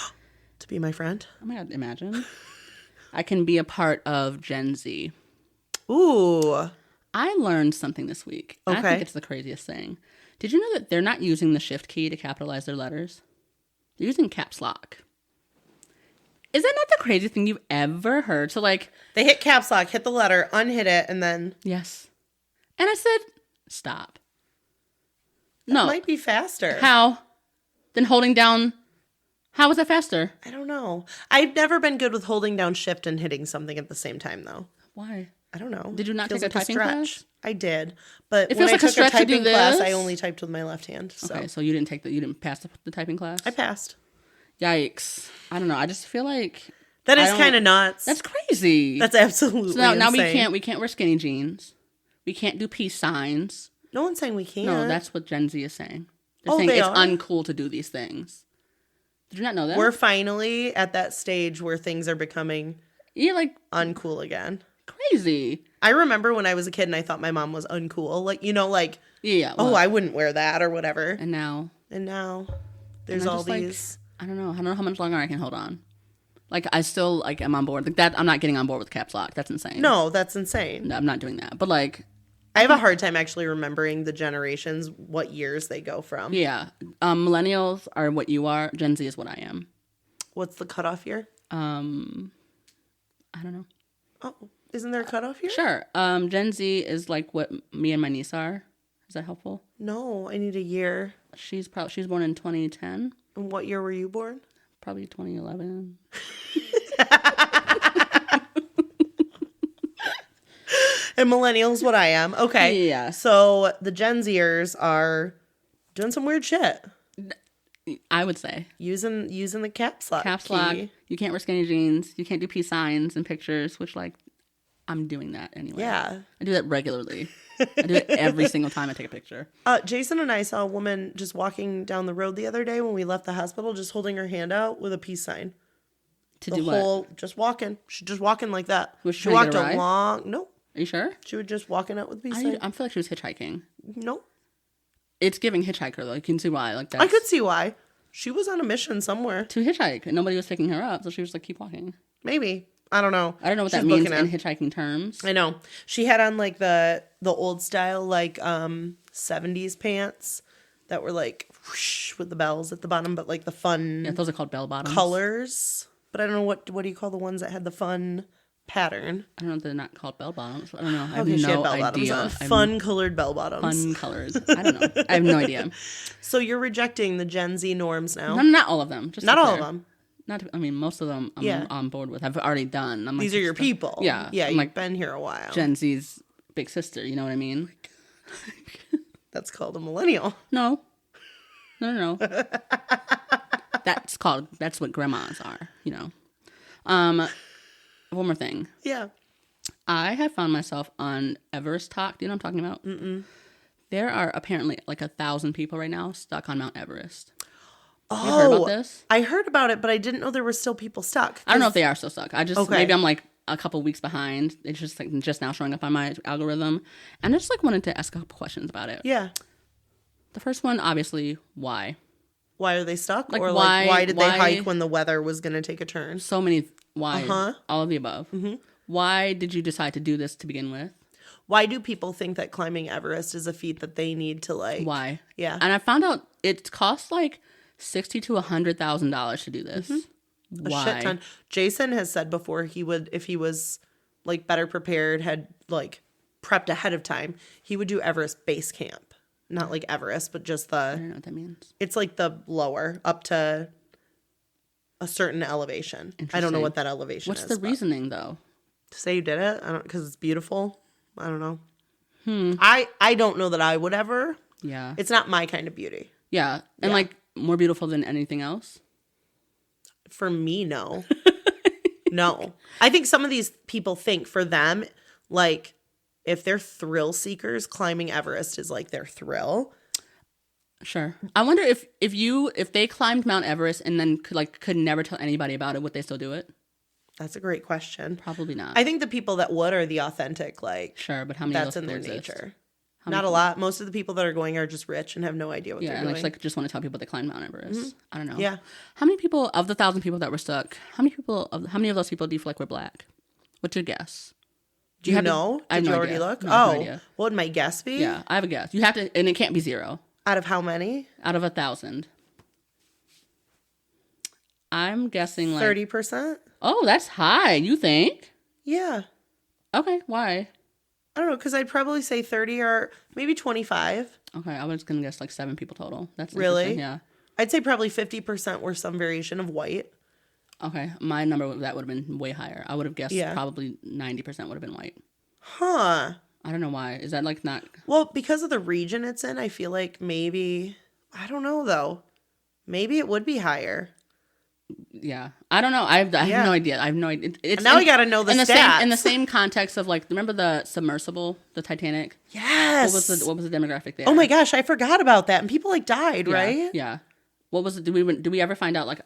To be my friend. Oh my God! Imagine. I can be a part of Gen Z. Ooh. I learned something this week. Okay. I think it's the craziest thing. Did you know that they're not using the shift key to capitalize their letters? They're using caps lock. Is that not the craziest thing you've ever heard? So like, They hit caps lock, hit the letter, unhit it, and then yes. And I said, stop. No. might be faster. How? Then holding down. How is that faster? I don't know. I've never been good with holding down shift and hitting something at the same time, though. Why? I don't know. Did you not Feels take a like typing stretch. class? I did, but It when feels I like a took a stretch to do typing class, I this. only typed with my left hand. So Okay, so you didn't pass the typing class? I passed. Yikes. I don't know. I just feel like That is kind of nuts. that's crazy. That's absolutely so now insane. we can't wear skinny jeans. We can't do peace signs. No one's saying we can't. No, that's what Gen Z is saying. They're Oh, saying they it's are? uncool to do these things. Did you not know that? We're finally at that stage where things are becoming You're like uncool again. crazy. I remember when I was a kid and I thought my mom was uncool. Like, you know, like, Yeah. oh, well, I wouldn't wear that or whatever. and now And now there's I'm all just like, these. I don't know how much longer I can hold on. Like I still like am on board. Like that I'm not getting on board with caps lock. That's insane. No, that's insane. No, I'm not doing that. But like I have a hard time actually remembering the generations, what years they go from. yeah. Millennials are what you are. Gen Z is what I am. What's the cutoff year? I don't know. Oh, isn't there a cutoff year? Sure. Gen Z is like what me and my niece are. Is that helpful? No, I need a year. She's born in 2010. And what year were you born? Probably 2011. And millennials, what I am. Okay. Yeah. So the Gen Zers are doing some weird shit. I would say Using the caps lock. caps key. lock. You can't wear skinny jeans. You can't do peace signs and pictures. Which like, I'm doing that anyway. Yeah. I do that regularly. I do it every single time I take a picture. Jason and I saw a woman just walking down the road the other day when we left the hospital, just holding her hand out with a peace sign. To The do what? whole, just walking. She just walking like that. Was she she trying to walked get a ride? along. No, Are you sure? she was just walking out with a peace I sign. feel like she was hitchhiking. No, It's giving hitchhiker though. You can see why. Like that's I could see why. She was on a mission somewhere. to hitchhike, and nobody was picking her up, so she was like, "Keep walking." Maybe. I don't know. I don't know what She's that means booking in it. hitchhiking terms. I know. She had on like the old style like 70s pants that were like whoosh with the bells at the bottom, but like the fun Yeah, those are called bell bottoms. colors. But I don't know what do you call the ones that had the fun pattern? I don't know if they're not called bell bottoms. I don't know. I have Okay, she had no bell bottoms idea. on. I have Fun colored bell bottoms. fun colors. I don't know. I have no idea. So you're rejecting the Gen Z norms now? No, not all of them. Just Not to be all of fair. them. Not. I mean, most of them I'm Yeah. on board with. I've already done. I'm like, These are your just people. Yeah. Yeah, I'm you've like been here a while. Gen Z's big sister. You know what I mean? That's called a millennial. No. No. That's what grandmas are. You know. One more thing. Yeah. I have found myself on Everest Talk. Do you know what I'm talking about? Mm-mm. There are apparently like 1,000 people right now stuck on Mount Everest. Have you heard about this? I heard about it, but I didn't know there were still people stuck. I don't know if they are still stuck. I just Okay. maybe I'm like a couple weeks behind. It's just like just now showing up on my algorithm. And I just like wanted to ask a couple questions about it. Yeah. The first one, obviously, why? Why are they stuck? Like, or why- like why did why- they hike when the weather was going to take a turn? So many why. Uh-huh. All of the above. Mm-hmm. Why did you decide to do this to begin with? Why do people think that climbing Everest is a feat that they need to like? Why? Yeah. And I found out it costs like $60,000 to $100,000 to do this. Why? A shit ton. Jason has said before he would, if he was like better prepared, had like prepped ahead of time, he would do Everest base camp. Not like Everest, but just I don't know what that means. it's like the lower up to a certain elevation. I don't know Interesting. what that elevation What's is. the but- reasoning though? To say you did it? I don't, because it's beautiful. I don't know. I don't know that I would ever. Yeah. It's not my kind of beauty. Yeah. And Yeah. like more beautiful than anything else? For me, no. No. I think some of these people think for them, like, if they're thrill seekers, climbing Everest is like their thrill. Sure. I wonder if they climbed Mount Everest and then could never tell anybody about it, would they still do it? That's a great question. Probably not. I think the people that would are the authentic, like, Sure, but how many that's of in those their exist? nature. How Not many- a lot. Most of the people that are going are just rich and have no idea what Yeah, they're and doing. like just want to tell people they climbed Mount Everest. I don't know. Yeah. How many people of the 1,000 people that were stuck? How many of those people do you feel like were black? What's your guess? Do you have to- know? I have Did no you already idea. look? No, I have no Oh, idea. what would my guess be? Yeah, I have a guess. You have to, and it can't be 0 Out of how many? out of 1,000. I'm guessing like 30%? Oh, that's high. You think? Yeah. Okay, why? I don't know, because I'd probably say 30 or maybe 25. Okay, I was gonna guess like 7 people total. That's Really? interesting, yeah. I'd say probably 50% were some variation of white. Okay, my number that would have been way higher. I would have guessed Yeah. probably 90% would have been white. Huh. I don't know why. Is that like not? Well, because of the region it's in, I feel like maybe, I don't know though. Maybe it would be higher. Yeah, I don't know. I have Yeah. no idea. I have no idea. It's Now we gotta know the in stats. in the same context of like, remember the submersible, the Titanic? Yes. What was the demographic there? Oh my gosh, I forgot about that. And people like died, Yeah, right? Yeah. What was it? Do we ever find out? Like,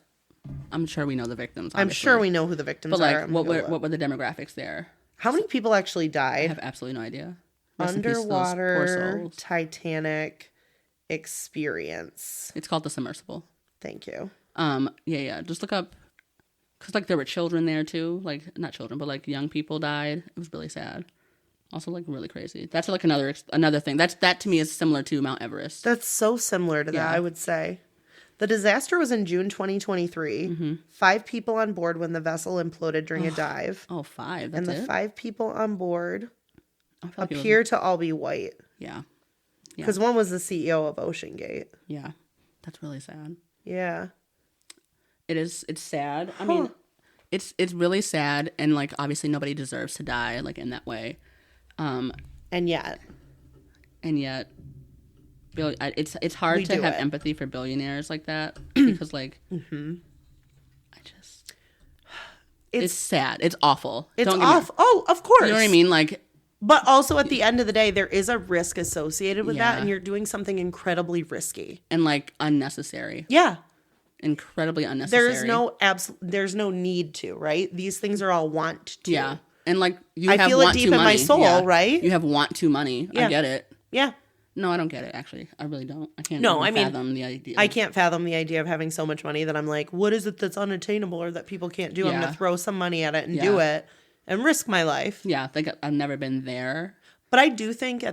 I'm sure we know the victims. I'm Obviously. sure we know who the victims But are. like, what were the demographics there? How many people actually I died? have absolutely no idea. Rest in peace to those poor Underwater souls. Titanic experience. It's called the submersible. Thank you. Yeah. Just look up, because like there were children there too. Like not children, but like young people died. It was really sad. Also like really crazy. That's like another thing. That to me is similar to Mount Everest. That's so similar to Yeah. that, I would say. The disaster was in June 2023. Mm-hmm. 5 people on board when the vessel imploded during a dive. Oh, 5. And That's the it. 5 people on board I feel like it was- appear to all be white. Yeah. Yeah. Because one was the CEO of Ocean Gate. Yeah. That's really sad. Yeah. It's sad. I mean, it's really sad, and like obviously nobody deserves to die like in that way. And yet, it's hard We to do have it. empathy for billionaires like that because like I just it's sad. It's awful. it's Don't get me- off. Oh, of course. You know what I mean? Like But also at the end of the day, there is a risk associated with that, Yeah. and you're doing something incredibly risky. and like unnecessary, Yeah. incredibly unnecessary. There's no need to, right? These things are all want to. Yeah, and like you I have feel it want deep to in my money. soul, Yeah. right? You have want to money. I Yeah. get it. Yeah. No, I don't get it. Actually, I really don't. I can't. No, even I mean, fathom the idea. I can't fathom the idea of having so much money that I'm like, what is it that's unattainable or that people can't do? I'm Yeah. going to throw some money at it and Yeah. do it and risk my life. Yeah, like I've never been there. But I do think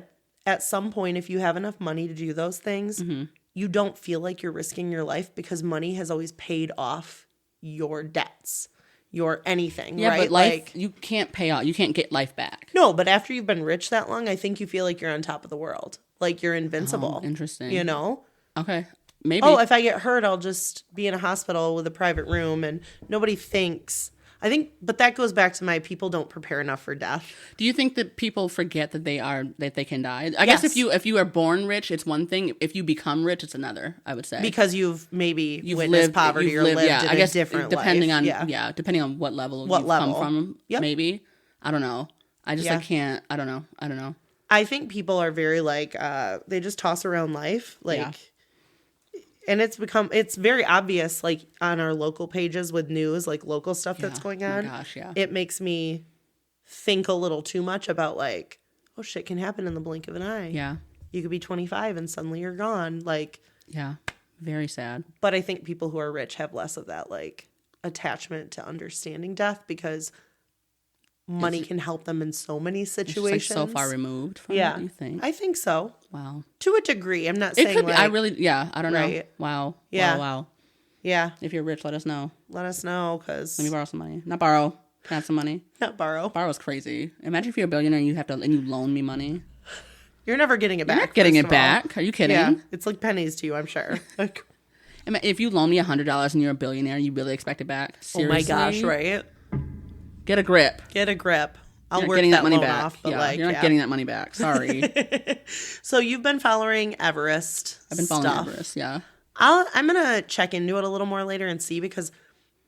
at some point, if you have enough money to do those things, Mm-hmm. you don't feel like you're risking your life because money has always paid off your debts, your anything, Yeah, right? but life you can't pay off. You can't get life back. No, but after you've been rich that long, I think you feel like you're on top of the world. Like you're invincible. Oh, interesting. You know? Okay, maybe. Oh, if I get hurt, I'll just be in a hospital with a private room and nobody thinks. I think, but that goes back to my people don't prepare enough for death. Do you think that people forget that they can die? I guess Yes. if you are born rich, it's one thing. If you become rich, it's another. I would say Because you've witnessed poverty or lived in a different depending life. on depending on what level What you've level. come from. Yep. Maybe I don't know. I just Yeah. I can't. I don't know. I think people are very like they just toss around life like Yeah. and it's very obvious like on our local pages with news like local stuff that's Yeah. going Oh my on. gosh, yeah. It makes me think a little too much about like, oh, shit can happen in the blink of an eye. Yeah. You could be 25 and suddenly you're gone. Like, Yeah. Very sad. but I think people who are rich have less of that like attachment to understanding death because money can help them in so many situations. It's like so far removed from what you think. I think so. Wow. To a degree. I'm not It saying could be. like, I don't know. Right. Wow. Yeah. Wow. yeah, If you're rich, let us know. let us know because Let me borrow some money. Not borrow. Can I have some money? not borrow. Borrow's crazy. Imagine if you're a billionaire and you loan me money. You're never getting it back. You're not getting first it of all. back. Are you kidding? Yeah, it's like pennies to you, I'm sure. Like, If you loan me $100 and you're a billionaire, you really expect it back? oh Seriously? my gosh, right? Get a grip. Get a grip. I'll You're not work getting that that money loan back. off, but Yeah, like, you're not yeah. getting that money back. Sorry. So you've been following Everest. I've been following stuff. Everest. Yeah. I'm gonna check into it a little more later and see because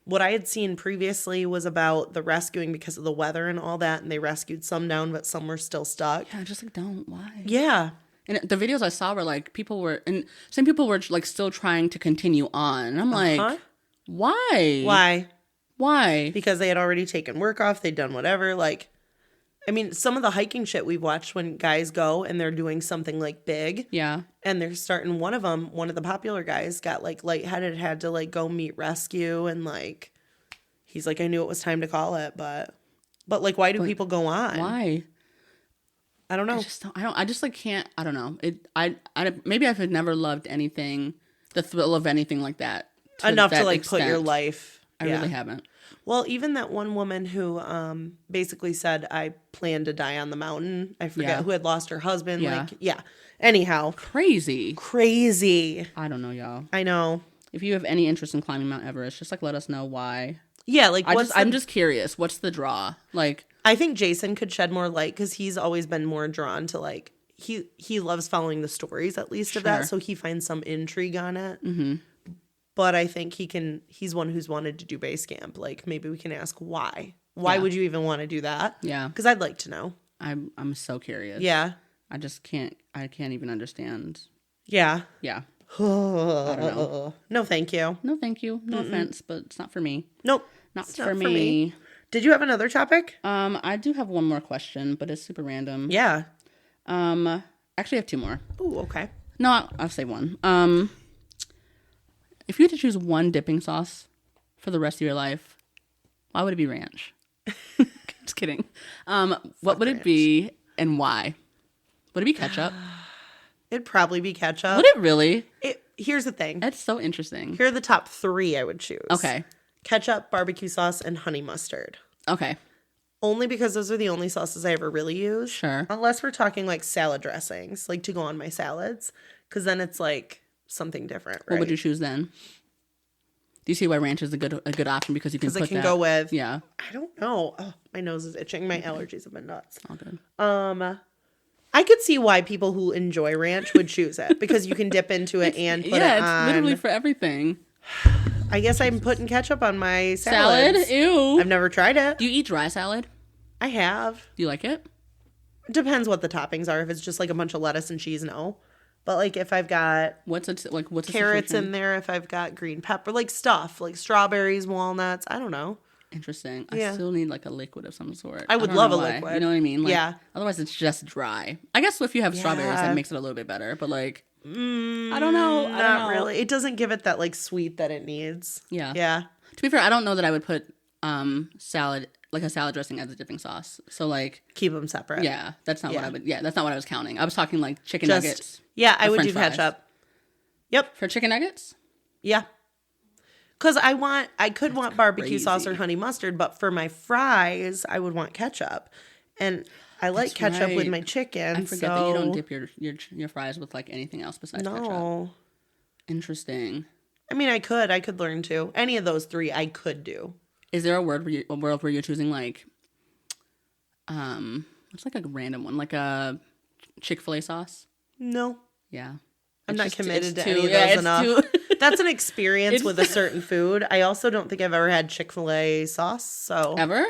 what I had seen previously was about the rescuing because of the weather and all that, and they rescued some down, but some were still stuck. Yeah, just like don't. Why? Yeah, And the videos I saw were like some people were like still trying to continue on. And I'm like, why? why? Why? Because they had already taken work off, they'd done whatever. Like, I mean, some of the hiking shit we've watched when guys go and they're doing something like big. Yeah. And they're starting, one of the popular guys got like lightheaded, had to like go meet rescue. And like, he's like, I knew it was time to call it. But like, why do people go on? Why? I don't know. I just like can't, I don't know. Maybe I've never loved anything, the thrill of anything like that. Enough to that like put your extent. life. I really haven't. Well, even that one woman who basically said, I plan to die on the mountain. I forget who had lost her husband. Yeah. Like, yeah. Anyhow. Crazy. I don't know, y'all. I know. If you have any interest in climbing Mount Everest, just like let us know why. Yeah, like I'm just curious. What's the draw? Like, I think Jason could shed more light because he's always been more drawn to like he loves following the stories at least of that, so he finds some intrigue on it. Mm-hmm. But I think he's one who's wanted to do base camp. Like maybe we can ask why. Why would you even want to do that? Yeah, because I'd like to know. I'm so curious. Yeah, I just can't. I can't even understand. Yeah. Yeah. I don't know. No, thank you. No, thank you. No offense, but it's not for me. Nope. Not It's for me. Did you have another topic? I do have one more question, but it's super random. Yeah. Actually, I have two more. Oh, okay. No, I'll say one. If you had to choose one dipping sauce for the rest of your life, why would it be ranch? Just kidding. What would it be and why? Would it be ketchup? It'd probably be ketchup. Would it really? Here's the thing. That's so interesting. Here are the top 3 I would choose. Okay. Ketchup, barbecue sauce, and honey mustard. Okay. Only because those are the only sauces I ever really use. Sure. Unless we're talking like salad dressings, like to go on my salads. Because then it's like something different, right? What would you choose then? Do you see why ranch is a good option because you can put Because it can that, go with. Yeah. I don't know. Oh, my nose is itching. My allergies have been nuts. All good. I could see why people who enjoy ranch would choose it because you can dip into it and put it on. Yeah, it's literally for everything. I guess I'm putting ketchup on my salads. Salad? Ew. I've never tried it. Do you eat dry salad? I have. Do you like it? Depends what the toppings are. If it's just like a bunch of lettuce and cheese, no. But like if I've got What's a carrots situation? in there, if I've got green pepper, like stuff, like strawberries, walnuts, I don't know. Interesting. Yeah. I still need like a liquid of some sort. I would don't love know a why. liquid. You know what I mean? Like, Yeah. Otherwise, it's just dry. I guess if you have strawberries, Yeah. that makes it a little bit better. But like, I don't know. I don't Not know. really. It doesn't give it that like sweet that it needs. Yeah. Yeah. To be fair, I don't know that I would put salad like a salad dressing as a dipping sauce. So like, Keep them separate. yeah, that's not what Yeah. I would. Yeah, that's not what I was counting. I was talking like chicken Just nuggets. yeah, I or would French do fries. ketchup. Yep. For chicken nuggets. Yeah. Because I could want barbecue sauce or crazy. honey mustard, but for my fries, I would want ketchup. And I like That's ketchup with right. my chicken. I forget that you don't dip your fries with like anything else besides ketchup. No. Interesting. I mean, I could learn to. Any of those 3 I could do. Is there a world where you're choosing like, what's like a random one, like a Chick-fil-A sauce? No. Yeah. I'm not committed to too- any of yeah, those it's enough. too- That's an experience It's- with a certain food. I also don't think I've ever had Chick-fil-A sauce. So, Ever?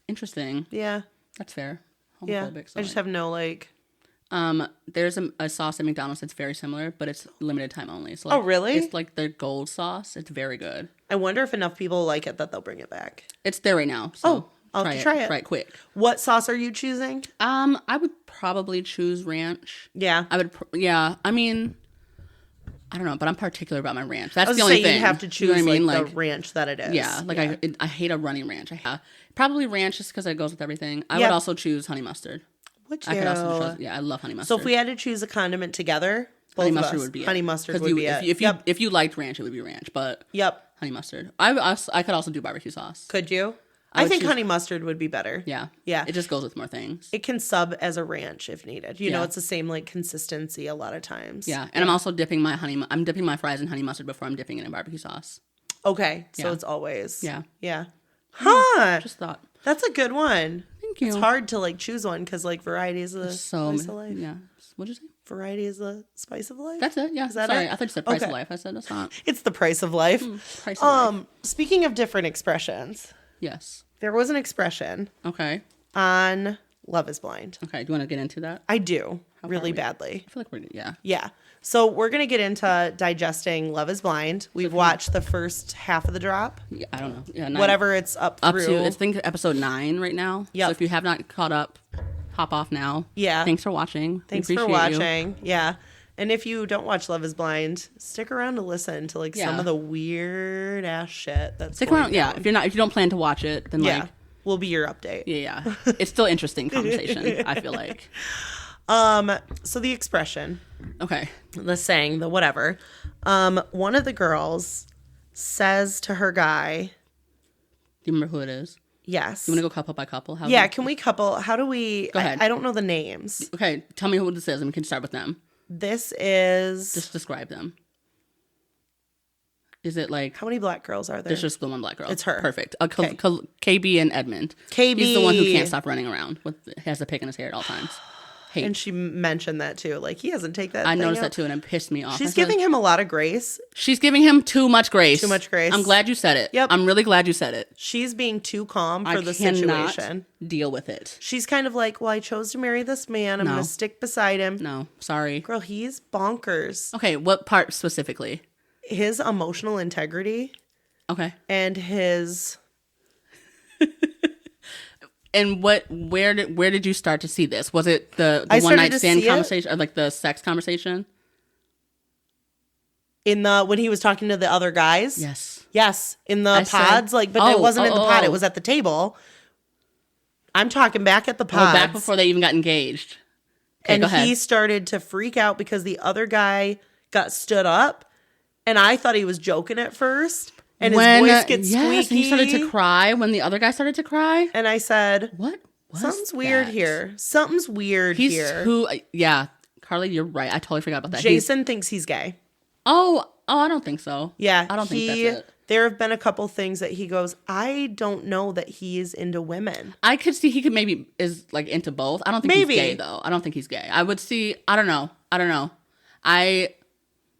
Interesting. yeah. That's fair. Yeah. Homophobic, so I just like- have no like. There's a sauce at McDonald's that's very similar, but it's limited time only. So Oh, like, really? It's like their gold sauce. It's very good. I wonder if enough people like it that they'll bring it back. It's there right now. So I'll have to try it. Try it quick. What sauce are you choosing? I would probably choose ranch. Yeah. I mean, I don't know, but I'm particular about my ranch. That's I was the only thing. You have to choose the ranch that it is. Yeah, I hate a runny ranch. Probably ranch just because it goes with everything. I would also choose honey mustard. Would you? I could also choose, I love honey mustard. So if we had to choose a condiment together, honey mustard would be it. Honey mustard would be it. If you liked ranch, it would be ranch. But honey mustard. I could also do barbecue sauce. Could you? I think honey mustard would be better. Yeah. Yeah. It just goes with more things. It can sub as a ranch if needed. You know, it's the same like consistency a lot of times. Yeah. And I'm also dipping my fries in honey mustard before I'm dipping it in barbecue sauce. Okay. So it's always. Yeah. Yeah. Huh. Just thought. That's a good one. Thank you. It's hard to like choose one because like variety is the spice of life. Yeah. What'd you say? Variety is the spice of life? That's it. Yeah. Is that Sorry. it? I thought you said price of life. I said that's not. It's the price of life. Price of life. Speaking of different expressions. Yes. There was an expression. Okay. On Love is Blind. Okay. Do you want to get into that? I do. Really badly. I feel like we're, yeah. Yeah. So we're going to get into digesting Love is Blind. We've watched the first half of the drop. Yeah, I don't know. Yeah, 9. Whatever it's up through. To, I think episode 9 right now. Yep. So if you have not caught up, hop off now. Yeah. Thanks for watching. Thanks for watching. Yeah. And if you don't watch Love is Blind, stick around to listen to like some of the weird ass shit that's stick around. Yeah. If you don't plan to watch it, then like will be your update. Yeah. It's still interesting conversation, I feel like. So the expression. Okay. The saying, the whatever. One of the girls says to her guy. Do you remember who it is? Yes. You want to go couple by couple? Can we couple? How do we? Go ahead. I don't know the names. Okay. Tell me who this is and we can start with them. This is. Just describe them. Is it like... How many black girls are there? There's just the one black girl. It's her. Perfect. KB and Edmund. KB. He's the one who can't stop running around. Has a pick in his hair at all times. Hate. And she mentioned that too. Like, he hasn't taken that I thing noticed out. that too, and it pissed me off. She's giving him a lot of grace. She's giving him too much grace. Too much grace. I'm glad you said it. Yep. I'm really glad you said it. She's being too calm for the cannot situation. Deal with it. She's kind of like, well, I chose to marry this man. I'm going to stick beside him. No, sorry. Girl, he's bonkers. Okay, what part specifically? His emotional integrity. Okay. And his... And where did you start to see this? Was it the one night stand conversation or like the sex conversation? When he was talking to the other guys? Yes. In the pods, but it wasn't in the pod, it was at the table. I'm talking back at the pods. Back before they even got engaged. Okay, and he started to freak out because the other guy got stood up, and I thought he was joking at first. And his voice gets squeaky. And he started to cry when the other guy started to cry. And I said, "What? Something's weird here. Something's weird here." Yeah, Carly, you're right. I totally forgot about that. Jason thinks he's gay. Oh, I don't think so. Yeah, I don't think that's it. There have been a couple things that he goes, I don't know that he is into women. I could see he could maybe is like into both. I don't think he's gay though. I don't think he's gay. I would see. I don't know.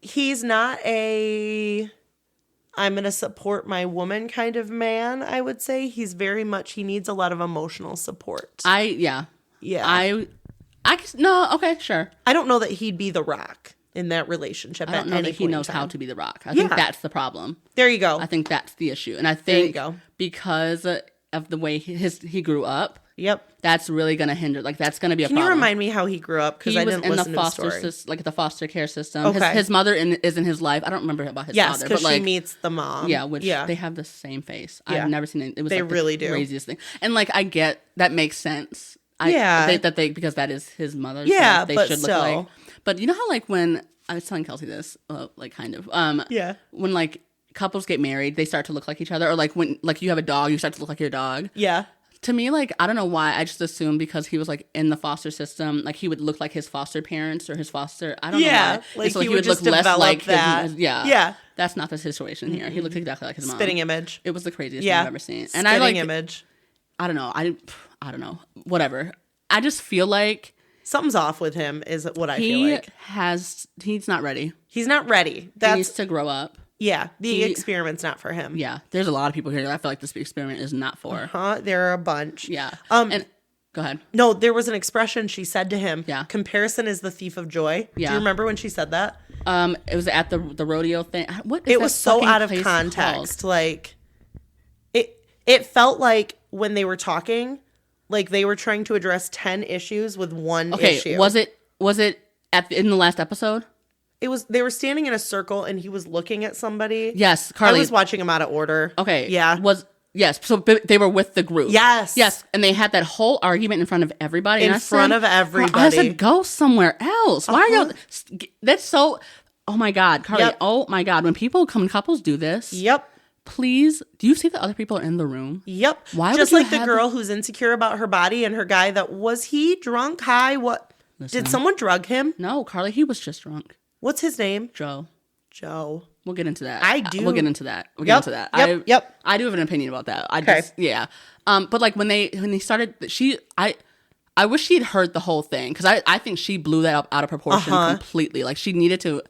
He's not a... I'm going to support my woman kind of man, I would say. He's very much, he needs a lot of emotional support. Yeah. No, okay, sure. I don't know that he'd be the Rock in that relationship. I don't know that he knows how to be the Rock. I think that's the problem. There you go. I think that's the issue. And I think because of the way he grew up, that's really going to hinder. Like, that's going to be a problem. Can you remind me how he grew up? Because I didn't listen to his story. The foster care system. Okay. His mother is in his life. I don't remember about his father. Yes, because she meets the mom. Yeah, they have the same face. Yeah. I've never seen it. It was they like really the do. Craziest thing. And like, I get that makes sense. Because that is his mother. Yeah, so they but should look like. But you know how like when I was telling Kelsey this, like kind of, when like couples get married, they start to look like each other, or like when like you have a dog, you start to look like your dog. Yeah. To me, like, I don't know why. I just assumed because he was like in the foster system, like he would look like his foster parents or his foster. I don't know why. Like so he would just less like that. Yeah. That's not the situation here. He looked exactly like his mom. Spitting image. It was the craziest thing I've ever seen. And Spitting image. I don't know. I don't know. Whatever. I just feel like something's off with him. Is what I feel like. He's not ready. He's not ready. He needs to grow up. Yeah, the experiment's not for him. Yeah, there's a lot of people here that I feel like this experiment is not for. There are a bunch. Yeah. And go ahead. No, there was an expression she said to him. Yeah. Comparison is the thief of joy. Yeah. Do you remember when she said that? It was at the rodeo thing. What is it was so out of context. Called? Like, it felt like when they were talking, like they were trying to address 10 issues with one issue. Was it in the last episode? They were standing in a circle and he was looking at somebody. Yes, Carly. I was watching them out of order. Okay. Yeah. Yes. So they were with the group. Yes. Yes. And they had that whole argument in front of everybody. In front of everybody. I said, go somewhere else. Why are y'all? That's so. Oh my God, Carly. Yep. Oh my God. When couples do this. Yep. Please, do you see that other people are in the room? Yep. Why Just would you like the girl who's insecure about her body and her guy was he drunk, high? What? Listen. Did someone drug him? No, Carly, he was just drunk. What's his name? Joe. We'll get into that. We'll get into that. Yep. I do have an opinion about that. Okay. But like when they started, I wish she had heard the whole thing because I think she blew that up out of proportion completely. Like she needed to.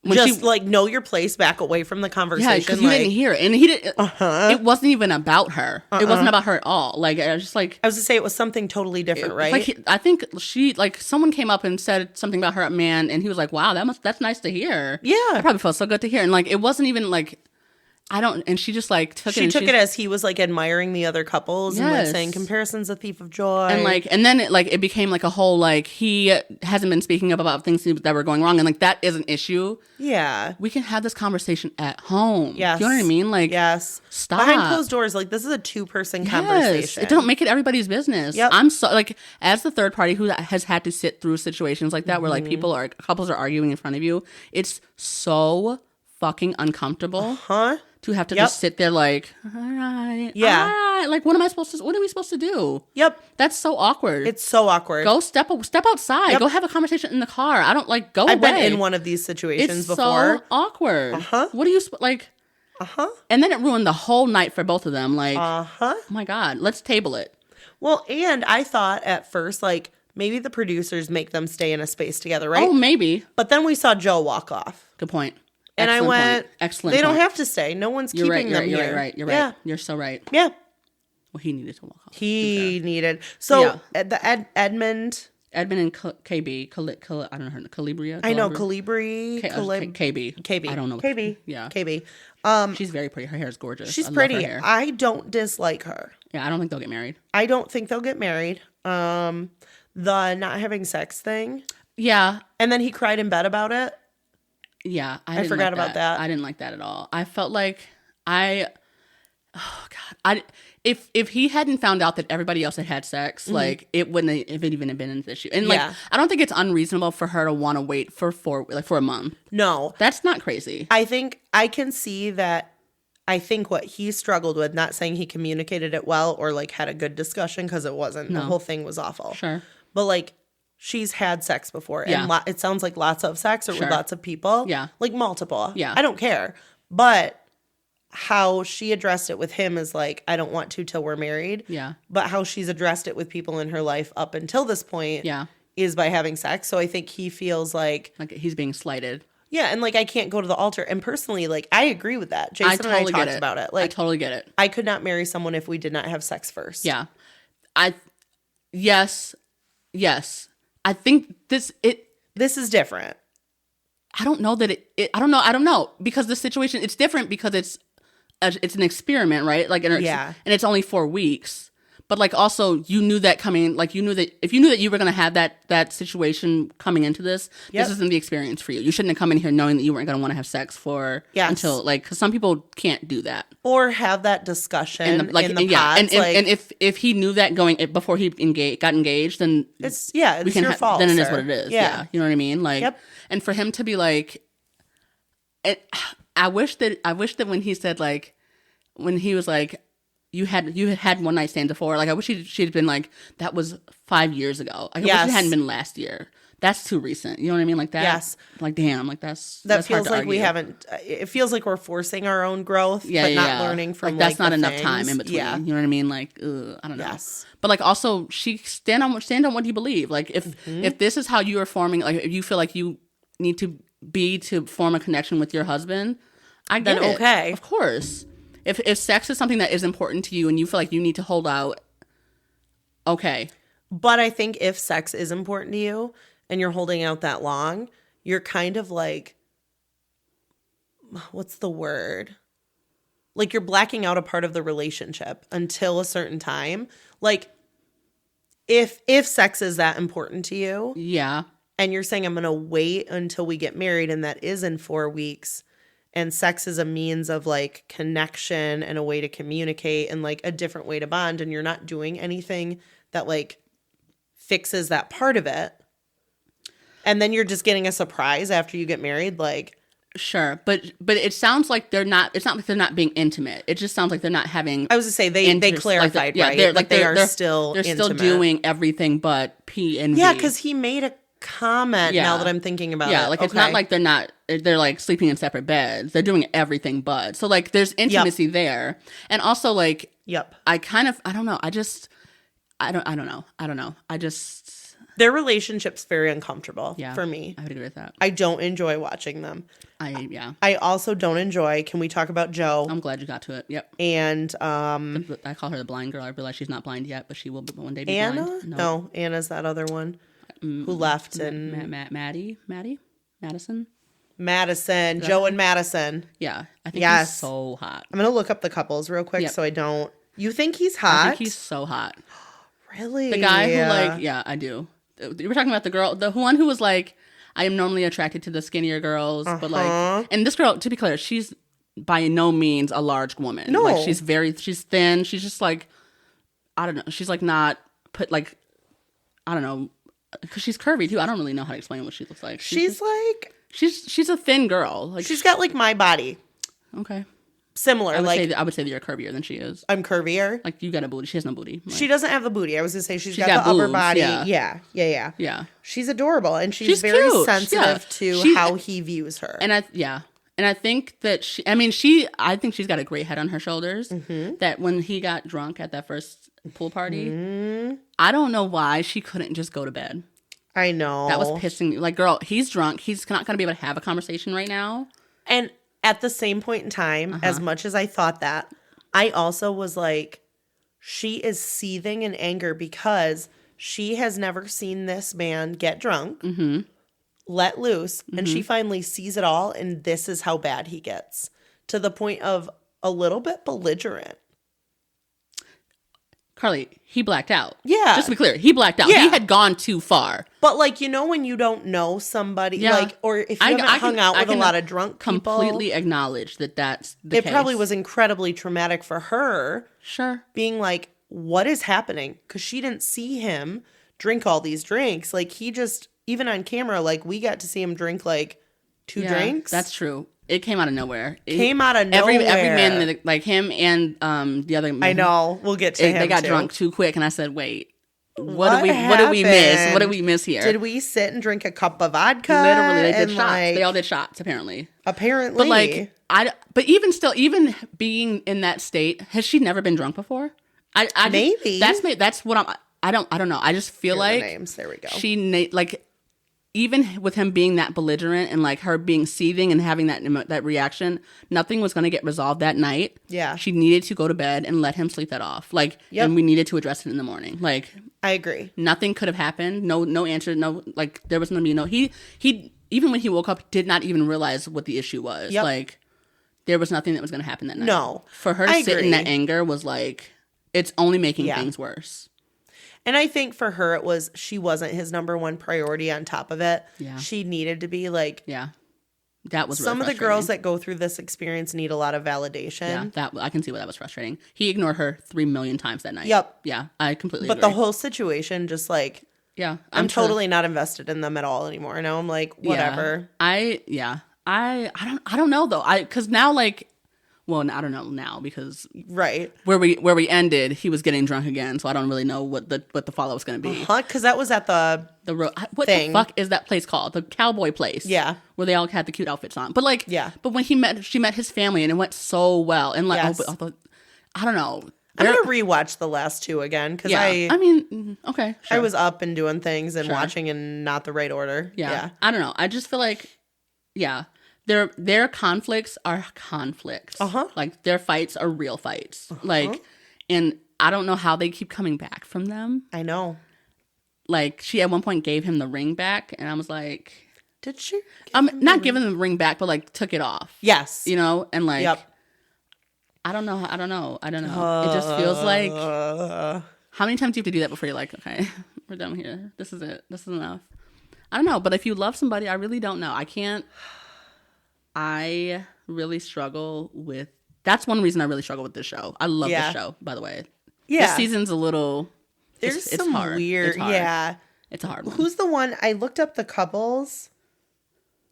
Like know your place, back away from the conversation. Yeah, because you didn't hear it, and he didn't. It wasn't even about her. It wasn't about her at all. Like I was just like, I was to say it was something totally different, right? Like I think someone came up and said something about her man, and he was like, "Wow, that's nice to hear." Yeah, that probably felt so good to hear, and like it wasn't even like. And she just like took it. She took it as he was like admiring the other couples and like saying comparison's a thief of joy. And then it became like a whole like he hasn't been speaking up about things that were going wrong, and like that is an issue. Yeah. We can have this conversation at home. Yes. You know what I mean? Like stop. Behind closed doors, like this is a 2-person conversation. It don't make it everybody's business. Yep. I'm so like as the third party who has had to sit through situations like that where like couples are arguing in front of you, it's so fucking uncomfortable. To have to just sit there like, all right. Like, what are we supposed to do? Yep. That's so awkward. It's so awkward. Go step outside. Yep. Go have a conversation in the car. I don't like go I've away. been in one of these situations it's before. It's so awkward. What do you like? And then it ruined the whole night for both of them. Like, oh my God, let's table it. Well, and I thought at first, like, maybe the producers make them stay in a space together, right? Oh, maybe. But then we saw Joe walk off. Good point. And excellent I went, point. Excellent. They don't have to stay. No one's keeping them here. You're right. You're right. You're so right. Yeah. Well, he needed to walk off. He needed. So the Edmund and KB, I don't know her, Calibria. I know Calibri. KB. I don't know. KB. Yeah. KB. She's very pretty. Her hair is gorgeous. She's pretty. I don't dislike her. Yeah, I don't think they'll get married. I don't think they'll get married. The not having sex thing. Yeah. And then he cried in bed about it. Yeah, I forgot about that. I didn't like that at all. I felt like if he hadn't found out that everybody else had sex, like it wouldn't have even been an issue. And like I don't think it's unreasonable for her to want to wait for a month. No, that's not crazy. I think I can see that. I think what he struggled with, not saying he communicated it well or like had a good discussion because it wasn't. No. The whole thing was awful. Sure, but like. She's had sex before. And it sounds like lots of sex or with lots of people. Yeah. Like multiple. Yeah. I don't care. But how she addressed it with him is like, I don't want to till we're married. Yeah. But how she's addressed it with people in her life up until this point is by having sex. So I think he feels like he's being slighted. Yeah. And like, I can't go to the altar. And personally, like, I agree with that. Jason and I talked about it. Like, I totally get it. I could not marry someone if we did not have sex first. Yeah. Yes. I think this is different. I don't know that I don't know because the situation it's different because it's an experiment, right? Like and it's only 4 weeks. But like also you knew that coming, like you knew that if you knew that you were going to have that situation coming into this isn't the experience for you. You shouldn't have come in here knowing that you weren't going to want to have sex until like because some people can't do that or have that discussion in the pods. And if he knew that before he got engaged, then it's your fault. Then it is what it is. Yeah, you know what I mean. Like, and for him to be like, I wish that when he said like when he was like. You had one night stand before. Like I wish she'd been like that was 5 years ago. I wish it hadn't been last year. That's too recent. You know what I mean? Like that. Yes. Like damn. Like that feels like we haven't. It feels like we're forcing our own growth, but not learning from. Like that's not enough time in between. Yeah. You know what I mean? Like I don't know. Yes. But like also, she stand on what you believe. Like if this is how you are forming, like if you feel like you need to form a connection with your husband, I get it. Okay. Of course. If sex is something that is important to you and you feel like you need to hold out, okay. But I think if sex is important to you and you're holding out that long, you're kind of like, what's the word? like you're blacking out a part of the relationship until a certain time. Like if sex is that important to you. Yeah. And you're saying I'm going to wait until we get married and that is in 4 weeks. And sex is a means of like connection and a way to communicate and like a different way to bond. And you're not doing anything that like fixes that part of it. And then you're just getting a surprise after you get married. Like, sure. But it sounds like they're not, it's not like they're not being intimate. It just sounds like they're not having. I was to say they clarified, like right? They're still intimate. doing everything but P and V. Yeah, because he made a comment now that I'm thinking about it. Yeah, like it's not like they're like sleeping in separate beds. They're doing everything but. So like there's intimacy there. And also like I don't know. I don't know. Their relationship's very uncomfortable for me. I would agree with that. I don't enjoy watching them. I also don't enjoy, can we talk about Joe? I'm glad you got to it. Yep. And I call her the blind girl. I realize she's not blind yet, but she will one day be Anna? blind. No, Anna's that other one who left. And Madison. Joe and Madison. Yeah. I think he's so hot. I'm going to look up the couples real quick so I don't. You think he's hot? I think he's so hot. Really? The guy who like, yeah, I do. You were talking about the girl, the one who was like, I am normally attracted to the skinnier girls, but like, and this girl, to be clear, she's by no means a large woman. No. Like she's thin. She's just like, I don't know. She's like not put like, I don't know, because she's curvy too. I don't really know how to explain what she looks like. She's a thin girl. Like she's got like my body. Okay. Similar. I would say that you're curvier than she is. I'm curvier. Like you got a booty. She has no booty. Like, she doesn't have the booty. I was gonna say she's got the upper boobs, body. Yeah. Yeah. She's adorable and she's very cute. sensitive to how he views her. And I think that I think she's got a great head on her shoulders. Mm-hmm. That when he got drunk at that first pool party, I don't know why she couldn't just go to bed. I know. That was pissing me. Like, girl, he's drunk. He's not going to be able to have a conversation right now. And at the same point in time, as much as I thought that, I also was like, she is seething in anger because she has never seen this man get drunk, let loose, and she finally sees it all, and this is how bad he gets, to the point of a little bit belligerent. Carly, he blacked out. Yeah. Just to be clear, he blacked out. Yeah. He had gone too far. But, like, you know when you don't know somebody, like, or if you haven't hung out with a lot of drunk people. Completely acknowledge that that's the case. It probably was incredibly traumatic for her. Sure. Being like, what is happening? Because she didn't see him drink all these drinks. Like, he just, even on camera, like, we got to see him drink, like, 2 drinks. That's true. It came out of nowhere. Every man, like him and the other man. I know. We'll get to him. They got drunk too quick, and I said, "Wait, what did we miss? What did we miss here? Did we sit and drink a cup of vodka? Literally, they did shots. Like, they all did shots, apparently. Apparently, but like, but even still, even being in that state, has she never been drunk before? Maybe that's what I don't know. I just feel like names. There we go. She like. Even with him being that belligerent and like her being seething and having that reaction, nothing was going to get resolved that night. Yeah. She needed to go to bed and let him sleep that off. Like, and we needed to address it in the morning. Like, I agree. Nothing could have happened. No answer. No, like there was no, he even when he woke up, did not even realize what the issue was. Yep. Like, there was nothing that was going to happen that night. No. For her to sit in that anger was like, it's only making things worse. And I think for her, it was, she wasn't his number one priority on top of it. Yeah. She needed to be like, that was really some of the girls that go through this experience need a lot of validation. Yeah, I can see why that was frustrating. He ignored her 3 million times that night. Yep. Yeah, I completely agree. But the whole situation just like, I'm totally not invested in them at all anymore. Now I'm like, whatever. I don't know though. Because now like, well, I don't know now because where we ended, he was getting drunk again. So I don't really know what the follow was going to be. Because that was at the what thing. The fuck is that place called? The cowboy place. Yeah, where they all had the cute outfits on. But like, but when she met his family and it went so well. And like, I don't know. I'm gonna rewatch the last 2 again because I mean, okay, sure. I was up and doing things and watching in not the right order. Yeah, I don't know. I just feel like, Their conflicts are conflicts. Like their fights are real fights. Like, and I don't know how they keep coming back from them. I know. Like she at one point gave him the ring back, and I was like, "Did she?" Not giving him the ring back, but like took it off. Yes, you know, and like, I don't know. It just feels like, how many times do you have to do that before you're like, okay, we're done here. This is it. This is enough. I don't know. But if you love somebody, I really don't know. I really struggle with, that's one reason I really struggle with this show. I love this show, by the way. Yeah. This season's a little, it's some hard. Weird. It's hard. Yeah. It's a hard one. Who's the one? I looked up the couples.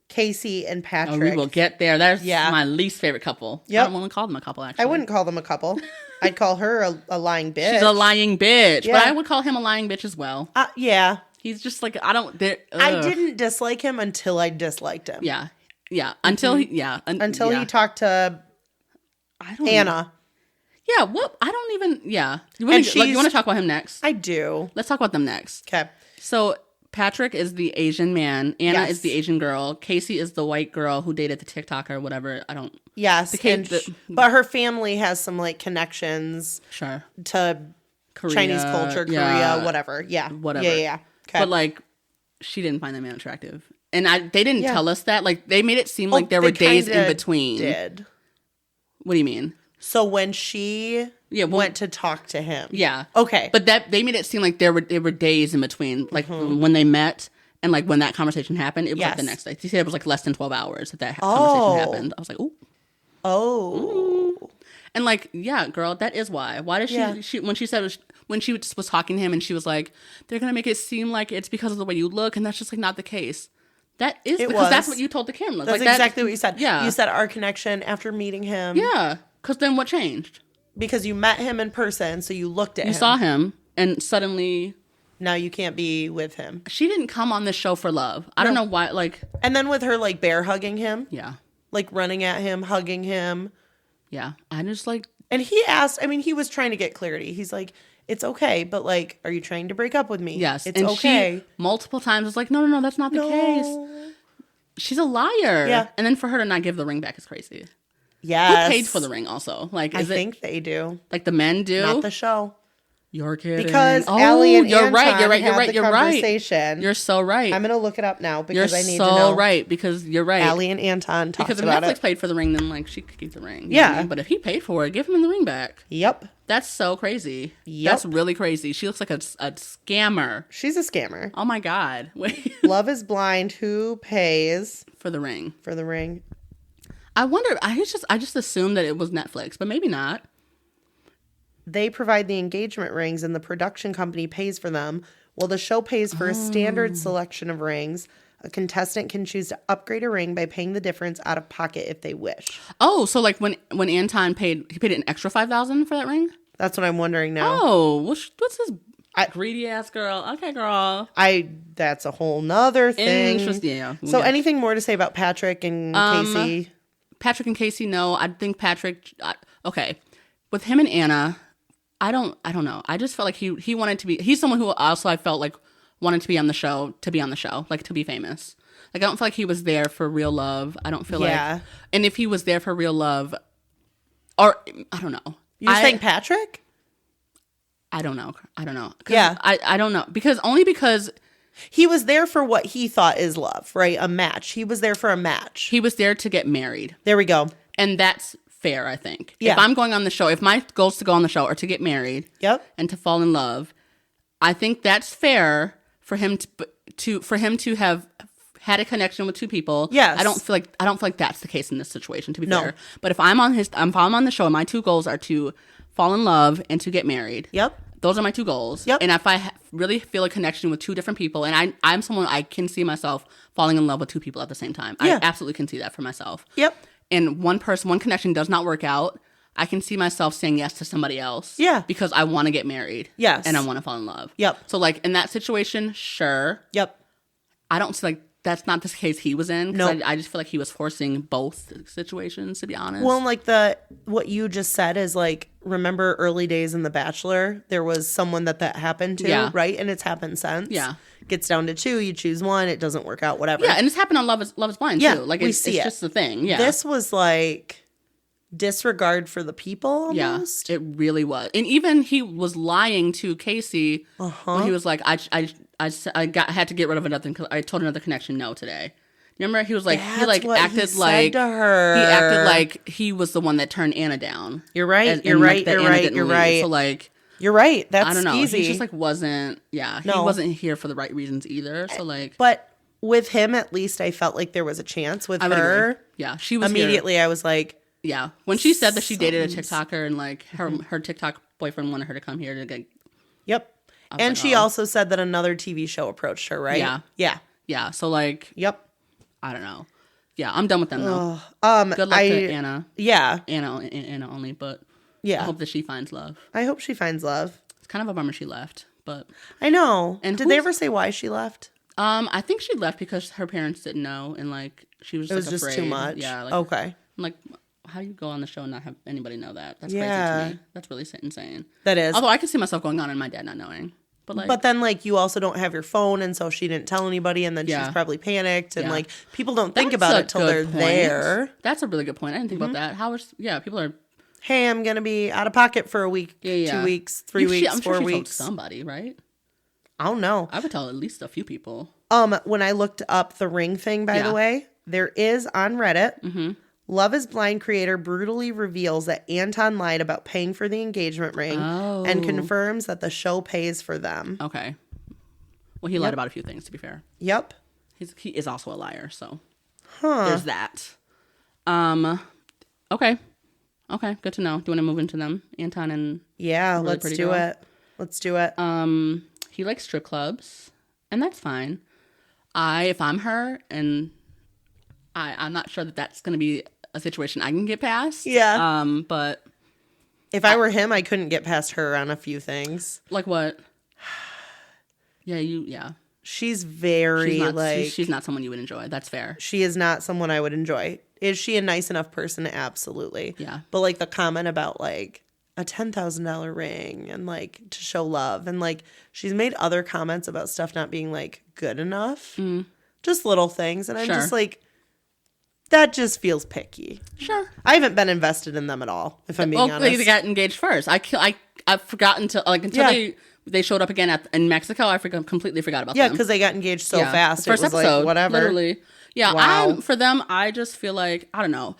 Casey and Patrick. Oh, we will get there. That's my least favorite couple. Yep. I don't want to call them a couple, actually. I wouldn't call them a couple. I'd call her a lying bitch. She's a lying bitch. Yeah. But I would call him a lying bitch as well. Yeah. He's just like, I didn't dislike him until I disliked him. Yeah. Yeah. Until he talked to Anna. Yeah. What? I don't even, yeah. You want to talk about him next? I do. Let's talk about them next. Okay. So Patrick is the Asian man. Anna is the Asian girl. Casey is the white girl who dated the TikToker or whatever. I don't. Yes. But her family has some like connections. Sure. To Korea, Chinese culture, Korea, whatever. Yeah. Whatever. Yeah. Okay. But like, she didn't find that man attractive. And they didn't tell us that. Like, they made it seem like there were days in between. Did. What do you mean? So when she went to talk to him. Yeah. Okay. But they made it seem like there were days in between, like when they met and like when that conversation happened, it was like the next day. She said it was like less than 12 hours that conversation happened. I was like, ooh. Oh. Ooh. And like, yeah, girl, that is why. Why does she when she was talking to him and she was like, they're going to make it seem like it's because of the way you look, and that's just like not the case. That is because that's what you told the camera. That's like, exactly what you said. Yeah. You said our connection after meeting him. Yeah. Because then what changed? Because you met him in person, so you looked at him. You saw him, and suddenly... Now you can't be with him. She didn't come on this show for love. I don't know why, like... And then with her, like, bear hugging him. Yeah. Like, running at him, hugging him. Yeah. I just, like... And he asked, I mean, he was trying to get clarity. He's like, it's okay, but, like, are you trying to break up with me? Yes. It's okay. She, multiple times, was like, no, that's not the case. She's a liar. Yeah. And then for her to not give the ring back is crazy. Yes. Who paid for the ring also? Like, I think they do. Like the men do? Not the show. You're kidding. Because Allie and you're Anton right. You're so right. I'm going to look it up now because I need to know. know. You're so right because you're right. Allie and Anton talked because about it. Because if Netflix paid for the ring, then like she could keep the ring. Yeah. Know what I mean? But if he paid for it, give him the ring back. Yep. That's so crazy. Yep. That's really crazy. She looks like a scammer. She's a scammer. Oh my God. Wait. Love is Blind. Who pays for the ring? For the ring. I wonder. I just assumed that it was Netflix, but maybe not. They provide the engagement rings and the production company pays for them. While the show pays for a standard selection of rings, a contestant can choose to upgrade a ring by paying the difference out of pocket if they wish. Oh, so like when Anton paid an extra $5,000 for that ring? That's what I'm wondering now. Oh, what's this greedy ass girl? Okay, girl. That's a whole nother thing. Yeah. So anything more to say about Patrick and Casey? Patrick and Casey, no. I think Patrick. Okay, with him and Anna. I don't know. I just felt like he wanted to be. He's someone who also I felt like wanted to be on the show, like to be famous. Like I don't feel like he was there for real love. I don't feel like. And if he was there for real love, or I don't know. You're saying Patrick? I don't know. Yeah. I don't know because he was there for what he thought is love, right? A match. He was there for a match. He was there to get married. There we go. And that's fair, I think. Yeah. If I'm going on the show, if my goals to go on the show are to get married, and to fall in love, I think that's fair for him to have had a connection with two people. Yes. I don't feel like that's the case in this situation, to be fair. But if I'm on the show and my two goals are to fall in love and to get married. Yep. Those are my two goals. Yep. And if I really feel a connection with two different people, and I'm someone I can see myself falling in love with two people at the same time. I absolutely can see that for myself. Yep. And one connection does not work out, I can see myself saying yes to somebody else. Yeah. Because I want to get married. Yes. And I want to fall in love. Yep. So like in that situation, sure. Yep. I don't see like that's not the case he was in. No. Nope. I just feel like he was forcing both situations, to be honest. Well, like what you just said is like, remember early days in The Bachelor? There was someone that happened to, right? And it's happened since. Yeah. Gets down to two, you choose one, it doesn't work out, whatever. Yeah, and it's happened on Love is Blind too. Like we it's just the thing. Yeah. This was like disregard for the people almost. Yeah, it really was. And even he was lying to Casey when he was like, I had to get rid of another. I told another connection no today. Remember, he was like, That's what acted he said like to her. He acted like he was the one that turned Anna down. You're right. And, You're like, right. that You're Anna right. didn't You're leave. right. So like, you're right. That's I don't know. easy. He just like wasn't. Yeah, he No. wasn't here for the right reasons either. So like, But with him, at least I felt like there was a chance. With I would her, agree. Yeah, she was immediately. Here. I was like, yeah, when she said that she dated a TikToker and like her TikTok boyfriend wanted her to come here to get. yep. And like, she oh. also said that another TV show approached her, right? Yeah. Yeah. Yeah. So like, Yep. I don't know. Yeah, I'm done with them though. Good luck to Anna. Yeah. Anna only, but Yeah. I hope that she finds love. I hope she finds love. It's kind of a bummer she left, but I know. And did they ever say why she left? I think she left because her parents didn't know, and like she was. It was like, just afraid. too much. Yeah. Like, okay. I'm like, how do you go on the show and not have anybody know that? That's Yeah. crazy to me. That's really insane. That is. Although I could see myself going on and my dad not knowing, but like, But then, like, you also don't have your phone, and so she didn't tell anybody, and then Yeah. she's probably panicked, and Yeah. like people don't think that's about a it till good they're point. there. That's a really good point. I didn't think about that. People are. Hey, I'm gonna be out of pocket for a week, Yeah. 2 weeks, 3 weeks, I'm 4 sure she told weeks. somebody, right? I don't know. I would tell at least a few people. When I looked up the ring thing, by Yeah. the way, there is on Reddit. Love is Blind creator brutally reveals that Anton lied about paying for the engagement ring and confirms that the show pays for them. Okay. Well, he lied about a few things, to be fair. Yep. He is also a liar, so there's that. Okay. Okay, good to know. Do you want to move into them? Anton and Yeah, Really let's Pretty do Girl? it. Let's do it. he likes strip clubs, and that's fine. If I'm her, and I'm not sure that that's going to be a situation I can get past. Yeah. But If I were him, I couldn't get past her on a few things. like what? Yeah. She's very She's not someone you would enjoy. That's fair. she is not someone I would enjoy. Is she a nice enough person? Absolutely. Yeah. But like the comment about like a $10,000 ring and like to show love, and like she's made other comments about stuff not being like good enough. Just little things, and I'm Sure. just like, that just feels picky. Sure. I haven't been invested in them at all, if I'm being Well, honest. they got engaged first. I've forgotten to until they showed up again in Mexico. I completely forgot about them. because they got engaged so fast. First it was episode, like, whatever. Literally. Yeah. Wow. For them, I just feel like I don't know.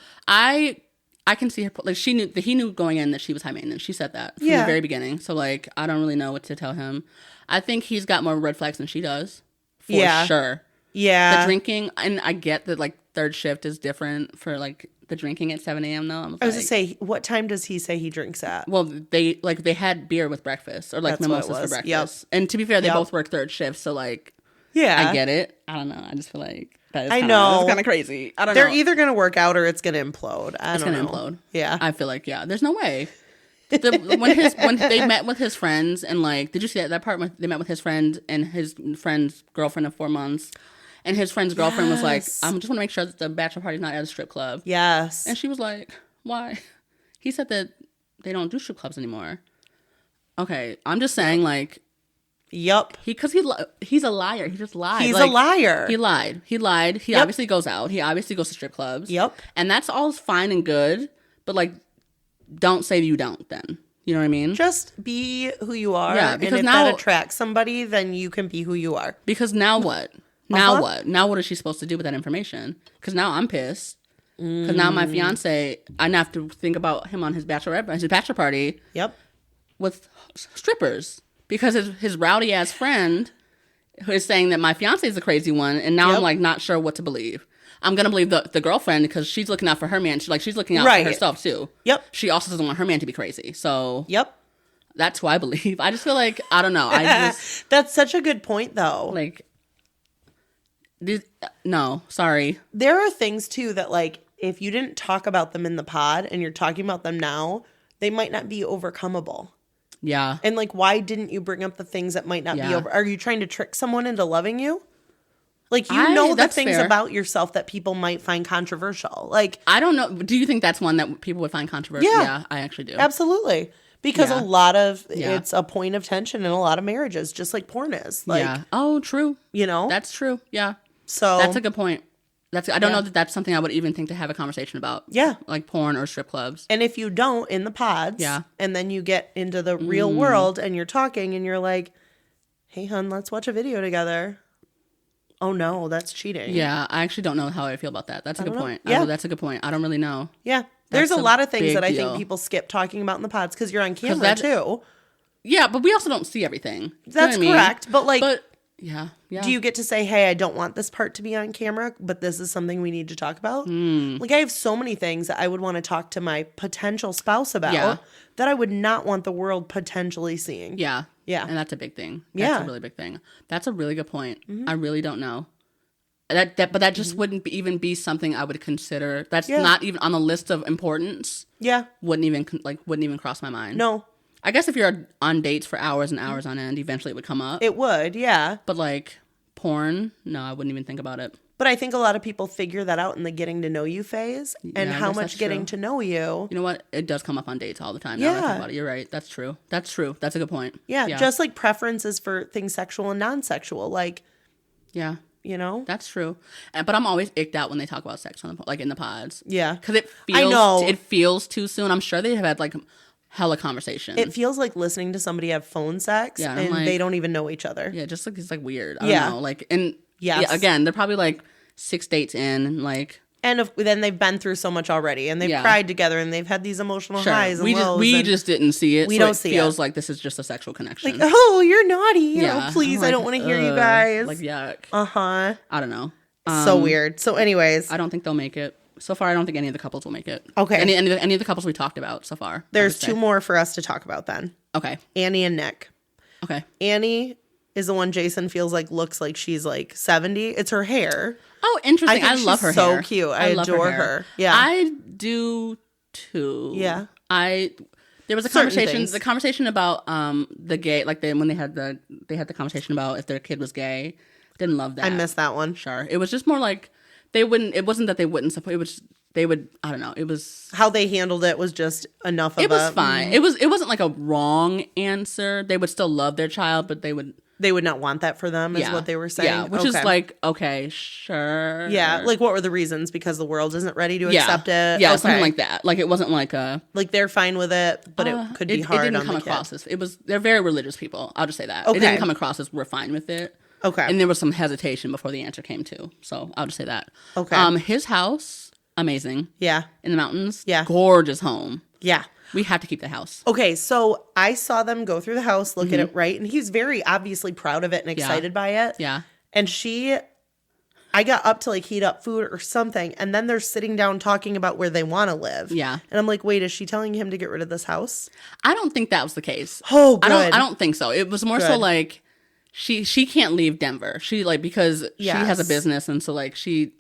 I can see her like he knew going in that she was high maintenance. She said that from the very beginning. So like I don't really know what to tell him. I think he's got more red flags than she does. For sure. Yeah. The drinking, and I get that like third shift is different for like the drinking at 7 a.m. though. I was gonna say, what time does he say he drinks at? Well, they had beer with breakfast or like That's what it mimosas for was. breakfast. Yep. And to be fair, they both work third shift, so like Yeah. I get it. I don't know. I just feel like that is I know. it's kind of crazy. I don't They're know. either going to work out or it's going to implode. It's don't gonna know. implode. Yeah. I feel like there's no way. When they met with his friends and like, did you see that part when they met with his friend and his friend's girlfriend of 4 months, and his friend's girlfriend was like, I just want to make sure that the bachelor party's not at a strip club. Yes. And she was like, why? He said that they don't do strip clubs anymore. Okay, I'm just saying like. Yep. He's a liar. He just lied. He's a liar. He lied. He obviously goes out. He obviously goes to strip clubs. Yep. And that's all fine and good, but like, don't say you don't then. You know what I mean? Just be who you are. Yeah, and because if now- that attracts somebody, then you can be who you are. Because now what? Now what? Now what is she supposed to do with that information? Because now I'm pissed. Because now my fiance, I have to think about him on his bachelor party Yep. with strippers. Because his rowdy ass friend who is saying that my fiance is the crazy one, and now I'm like not sure what to believe. I'm gonna believe the girlfriend because she's looking out for her man. She's looking out for herself too. Yep. She also doesn't want her man to be crazy. So Yep. that's who I believe. I just feel like I don't know. I just That's such a good point, though. like no, sorry. There are things too that like if you didn't talk about them in the pod and you're talking about them now, they might not be overcomeable. Yeah. And like, why didn't you bring up the things that might not be over? Are you trying to trick someone into loving you? Like, you know the things about yourself that people might find controversial. Like, I don't know. Do you think that's one that people would find controversial? Yeah, I actually do. Absolutely. Because a lot of it's a point of tension in a lot of marriages, just like porn is. Like, yeah. Oh, true. You know? That's true. Yeah. So that's a good point. I don't know that that's something I would even think to have a conversation about. Yeah. Like porn or strip clubs. And if you don't in the pods, and then you get into the real world and you're talking and you're like, hey, hun, let's watch a video together. Oh no, that's cheating. Yeah, I actually don't know how I feel about that. That's a good point. Yeah. That's a good point. I don't really know. Yeah. There's That's a a lot of things big that I deal. think people skip talking about in the pods because you're on camera too. Yeah, but we also don't see everything. You know That's what I mean? correct. But like, yeah. do you get to say, hey, I don't want this part to be on camera, but this is something we need to talk about? Like, I have so many things that I would want to talk to my potential spouse about that I would not want the world potentially seeing. Yeah. Yeah. And that's a big thing. That's a really big thing. That's a really good point. I really don't know. But that just wouldn't even be something I would consider. That's not even on the list of importance. Yeah. Wouldn't even cross my mind. No. I guess if you're on dates for hours and hours on end, eventually it would come up. It would, yeah. But like porn, no, I wouldn't even think about it. But I think a lot of people figure that out in the getting to know you phase and how much getting to know you. You know what? It does come up on dates all the time. Now that I think about it. You're right. That's true. That's a good point. Yeah. Just like preferences for things sexual and non-sexual. Like, yeah. You know? That's true. But I'm always icked out when they talk about sex on in the pods. Yeah. Because it feels too soon. I'm sure they have had like hella conversation. It feels like listening to somebody have phone sex and like, they don't even know each other. Yeah, just like it's like weird. I don't know. Like, and again, they're probably like 6 dates in, and like. And then they've been through so much already, and they've cried together, and they've had these emotional highs and lows. We just didn't see it. We don't see it. It feels like this is just a sexual connection. Like, oh, you're naughty. Oh, please, like, I don't want to hear you guys. Like, yuck. Uh-huh. I don't know. So weird. So anyways. I don't think they'll make it. So far, I don't think any of the couples will make it. Okay. Any of the couples we talked about so far. There's 2 more for us to talk about then. Okay. Annie and Nick. Okay. Annie is the one Jason feels like looks like she's like 70. It's her hair. Oh, interesting. I love her hair. So cute. I adore her. Yeah. I do too. Yeah. There was a conversation. The conversation about the gay, like when they had the conversation about if their kid was gay. Didn't love that. I missed that one. Sure. It was just more like they wouldn't. It wasn't that they wouldn't support. It was they would. I don't know. It was how they handled it was just enough. It was fine. It wasn't like a wrong answer. They would still love their child, but they would not want that for them. Is what they were saying. Yeah, which is like okay, sure. Yeah, like what were the reasons? Because the world isn't ready to accept it. Yeah, something like that. Like it wasn't like a like they're fine with it, but it could be hard. It didn't on come the across kid. as they're very religious people. I'll just say that. Okay. It didn't come across as we're fine with it. Okay. And there was some hesitation before the answer came too. So I'll just say that. Okay. His house, amazing. Yeah. In the mountains. Yeah. Gorgeous home. Yeah. We have to keep the house. Okay, so I saw them go through the house, look at it, right? And he's very obviously proud of it and excited by it. Yeah. And I got up to like heat up food or something, and then they're sitting down talking about where they want to live. Yeah. And I'm like, wait, is she telling him to get rid of this house? I don't think that was the case. Oh, good. I don't think so. It was more so like she can't leave Denver. She like because she has a business, and so like she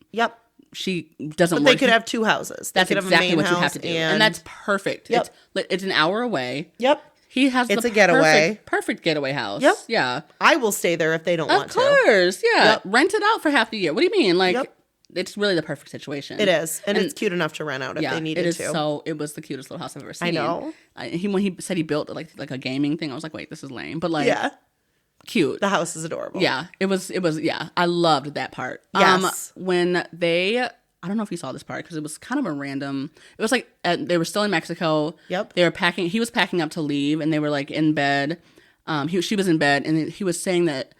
doesn't. But they could have 2 houses. That's exactly what you have to do, and that's perfect. Yep. It's an hour away. Yep. He has a getaway. Perfect getaway house. Yep. Yeah. I will stay there if they don't want to. Of course. Yeah. Yep. Rent it out for half the year. What do you mean? Like it's really the perfect situation. It is, and it's cute enough to rent out if they needed to. So it was the cutest little house I've ever seen. I know. When he said he built like a gaming thing, I was like, wait, this is lame, but like cute. The house is adorable. Yeah, it was. Yeah, I loved that part. Yes. When I don't know if you saw this part because it was kind of a random. It was like they were still in Mexico. Yep. They were packing. He was packing up to leave, and they were like in bed. She was in bed, and he was saying that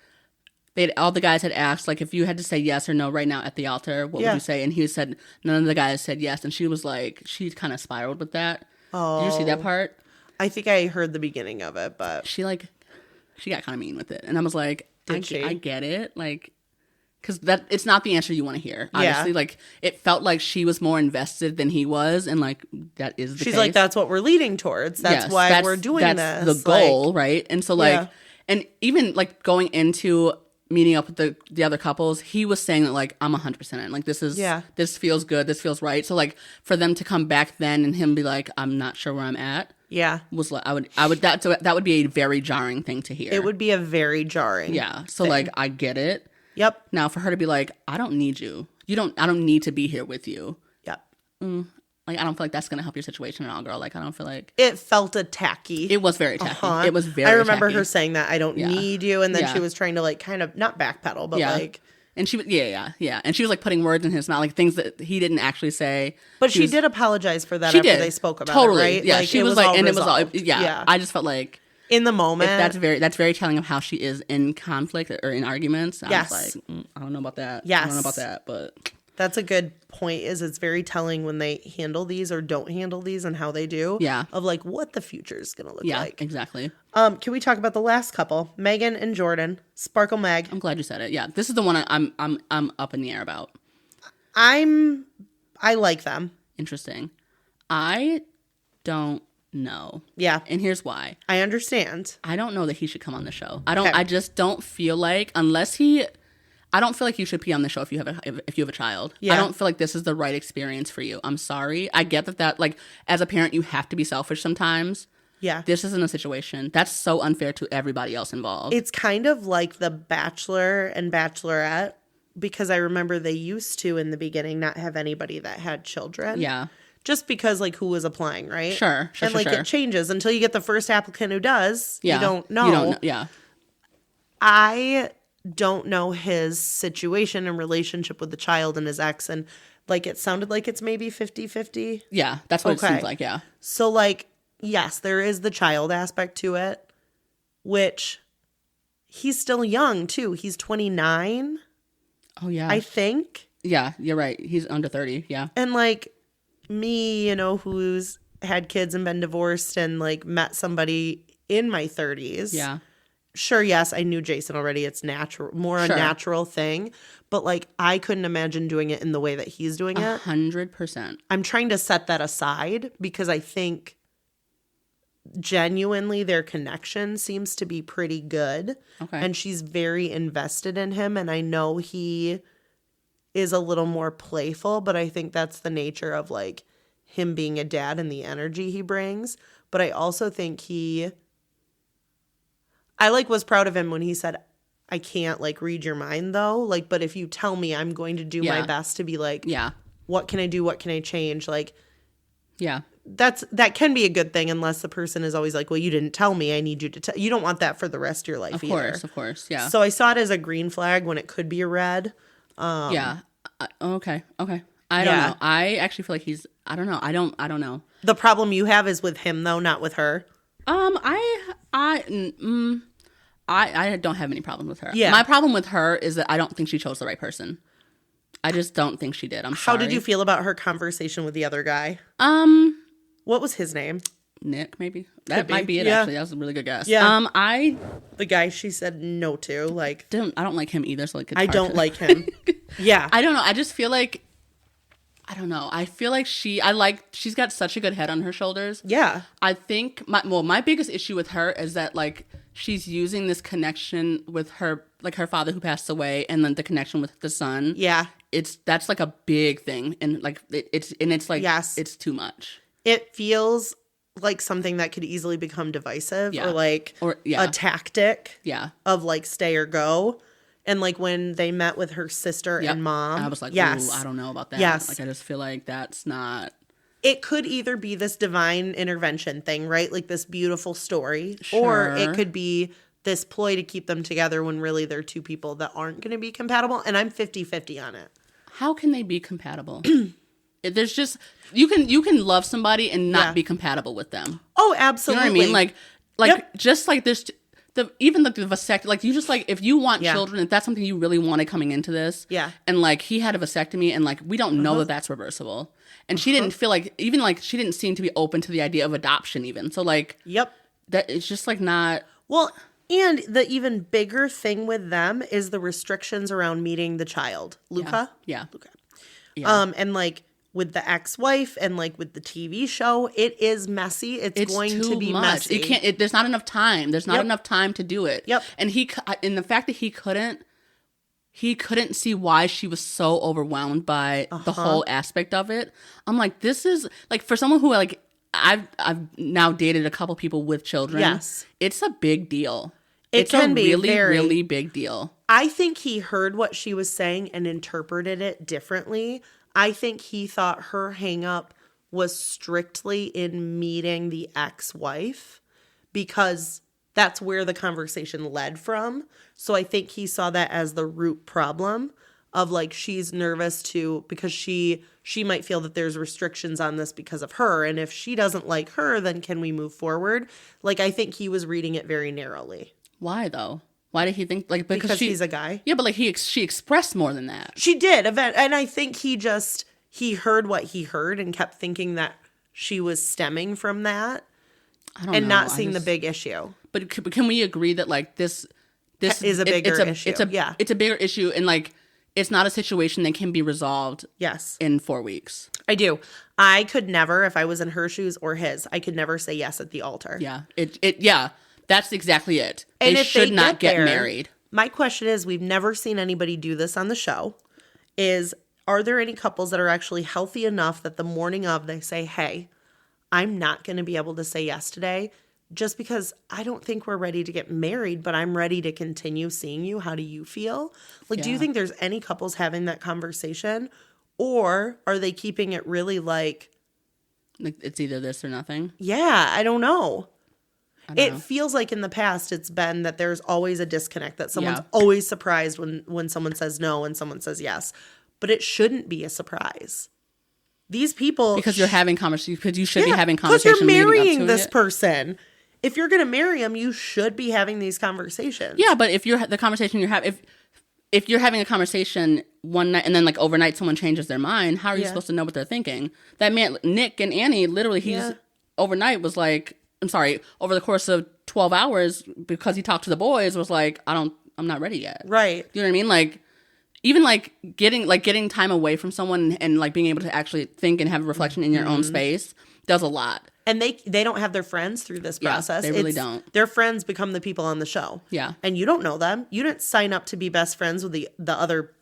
all the guys had asked like if you had to say yes or no right now at the altar, what would you say? And he said none of the guys said yes, and she was like she kind of spiraled with that. Oh. Did you see that part? I think I heard the beginning of it, but she got kind of mean with it, and I was like, I get it, like. Because it's not the answer you want to hear. Obviously, like it felt like she was more invested than he was, and like that is the case. She's like, that's what we're leading towards. That's why we're doing this. That's the goal, right? And so like, and even like going into meeting up with the other couples, he was saying that like I'm 100% in. Like this feels good. This feels right. So like for them to come back then and him be like, I'm not sure where I'm at. Yeah, was like that would be a very jarring thing to hear. It would be a very jarring. Yeah. So like I get it. Yep. Now, for her to be like, I don't need you. I don't need to be here with you. Yep. Like, I don't feel like that's going to help your situation at all, girl. Like, I don't feel like... It felt tacky. It was very tacky. It was very I remember tacky. her saying that, I don't need you. And then she was trying to, like, kind of, not backpedal, but like... And she was, And she was, like, putting words in his mouth, like, things that he didn't actually say. But she did apologize for that after they spoke about it, right? Yeah, like, she was like... And resolved. it was all... Yeah. I just felt like... in the moment. That's very telling of how she is in conflict or in arguments. I Yes. was like, I don't know about that. Yes. I don't know about that, but That's a good point. It's very telling when they handle these or don't handle these and how they do. Yeah. Of like what the future is going to look like. Exactly. Can we talk about the last couple, Megan and Jordan? Sparkle Meg. I'm glad you said it. Yeah, this is the one I'm up in the air about. I like them. Interesting. I don't know. Yeah. And here's why. I understand. I don't know that he should come on the show. Okay. I just don't feel like I don't feel like you should be on the show if you have a child. Yeah. I don't feel like this is the right experience for you. I'm sorry. I get that like as a parent you have to be selfish sometimes. Yeah. This isn't a situation. That's so unfair to everybody else involved. It's kind of like The Bachelor and Bachelorette, because I remember they used to in the beginning not have anybody that had children. Yeah. Just because like who was applying, right? Sure. And like it changes until you get the first applicant who does. Yeah. You don't know. You don't know. Yeah. I don't know his situation and relationship with the child and his ex, and like it sounded like it's maybe 50-50. Yeah. That's what it seems like. Yeah. So like, yes, there is the child aspect to it, which he's still young too. He's 29. Oh yeah. I think. Yeah, you're right. He's under 30. Yeah. And like me, who's had kids and been divorced and like met somebody in my 30s. Yeah. Sure, yes, I knew Jason already. It's natural, more a natural thing. But like I couldn't imagine doing it in the way that he's doing it. 100%. I'm trying to set that aside because I think genuinely their connection seems to be pretty good. Okay. And she's very invested in him. And I know he is a little more playful, but I think that's the nature of like him being a dad and the energy he brings. But I also think I like was proud of him when he said, I can't like read your mind though. Like, but if you tell me, I'm going to do my best to be like, what can I do? What can I change? Like, yeah, that can be a good thing unless the person is always like, well, you didn't tell me. I need you to tell. You don't want that for the rest of your life either. Of course. Yeah. So I saw it as a green flag when it could be a red. Yeah. Okay. I don't know. I actually feel like I don't know. I don't know. The problem you have is with him though, not with her. I don't have any problem with her. Yeah. My problem with her is that I don't think she chose the right person. I just don't think she did. I'm sorry. How did you feel about her conversation with the other guy? What was his name? Nick, maybe. That might be it, Yeah. actually. That was a really good guess. Yeah. The guy she said no to, like I don't like him either, so like it's I hard don't to- like him. Yeah. I don't know. I just feel like I don't know. I feel like she's got such a good head on her shoulders. Yeah. I think my biggest issue with her is that like she's using this connection with her father who passed away and then the connection with the son. Yeah. That's like a big thing and like it's like yes. It's too much. It feels like something that could easily become divisive or a tactic of like stay or go. And like when they met with her sister and mom. I was like, yes. ooh, I don't know about that. Yes. Like I just feel like that's not. It could either be this divine intervention thing, right? Like this beautiful story. Sure. Or it could be this ploy to keep them together when really they're two people that aren't going to be compatible. And I'm 50-50 on it. How can they be compatible? There's just you can love somebody and not be compatible with them. Oh, absolutely. You know what I mean? Like just like this even the vasectomy, like you just like if you want children, if that's something you really wanted coming into this, and like he had a vasectomy and like we don't know that that's reversible, and she didn't feel like even like she didn't seem to be open to the idea of adoption even. So like that it's just like not well. And the even bigger thing with them is the restrictions around meeting the child, Luca. Luca. And like with the ex-wife and like with the TV show, it is messy. It's going to be much. messy. There's not enough time. There's not enough time to do it. Yep. And the fact that he couldn't see why she was so overwhelmed by the whole aspect of it. I'm like, this is like for someone who like I've now dated a couple people with children. Yes. It's a big deal. It's a really, really big deal. I think he heard what she was saying and interpreted it differently. I think he thought her hang up was strictly in meeting the ex-wife because that's where the conversation led from. So I think he saw that as the root problem of like she's nervous because she might feel that there's restrictions on this because of her, and if she doesn't like her, then can we move forward? Like I think he was reading it very narrowly. Why though? Why did he think like because he's a guy? Yeah, but like she expressed more than that. She did, and I think he heard what he heard and kept thinking that she was stemming from that, and not seeing the big issue. But can we agree that like this is a bigger issue? It's a bigger issue, and like it's not a situation that can be resolved. Yes, in 4 weeks. I do. I could never, if I was in her shoes or his, I could never say yes at the altar. Yeah, yeah. That's exactly it. And they should not get married. My question is, we've never seen anybody do this on the show, are there any couples that are actually healthy enough that the morning of they say, hey, I'm not going to be able to say yes today just because I don't think we're ready to get married, but I'm ready to continue seeing you. How do you feel? Like, do you think there's any couples having that conversation, or are they keeping it really like it's either this or nothing? Yeah, I don't know. It feels like in the past it's been that there's always a disconnect, that someone's always surprised when someone says no and someone says yes. But it shouldn't be a surprise. These people... Because you're having conversations, because you should be having conversations. Because you're marrying this person. If you're going to marry him, you should be having these conversations. Yeah, but if the conversation you're having... If you're having a conversation one night and then like overnight someone changes their mind, how are you supposed to know what they're thinking? That man, Nick and Annie, literally overnight was like... I'm sorry, over the course of 12 hours, because he talked to the boys, was like, I'm not ready yet. Right. You know what I mean? Like, even like getting time away from someone and like being able to actually think and have a reflection in your own space does a lot. And they don't have their friends through this process. They really don't. Their friends become the people on the show. Yeah. And you don't know them. You didn't sign up to be best friends with the other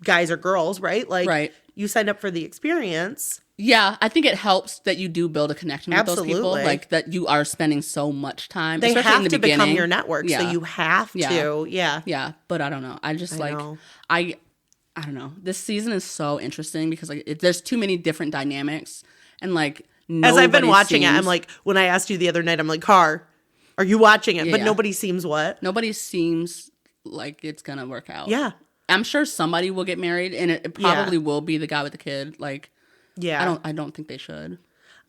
guys or girls, right? Like, you signed up for the experience. Yeah, I think it helps that you do build a connection with those people. Like, that you are spending so much time. They especially have in the to beginning. become your network, so you have to. Yeah. Yeah, but I don't know. I just I don't know. This season is so interesting because like there's too many different dynamics, and like as I've been watching it, I'm like, when I asked you the other night, I'm like, Car, are you watching it? But nobody seems what? Nobody seems like it's gonna work out. Yeah. I'm sure somebody will get married, and it probably will be the guy with the kid. Like, I don't think they should.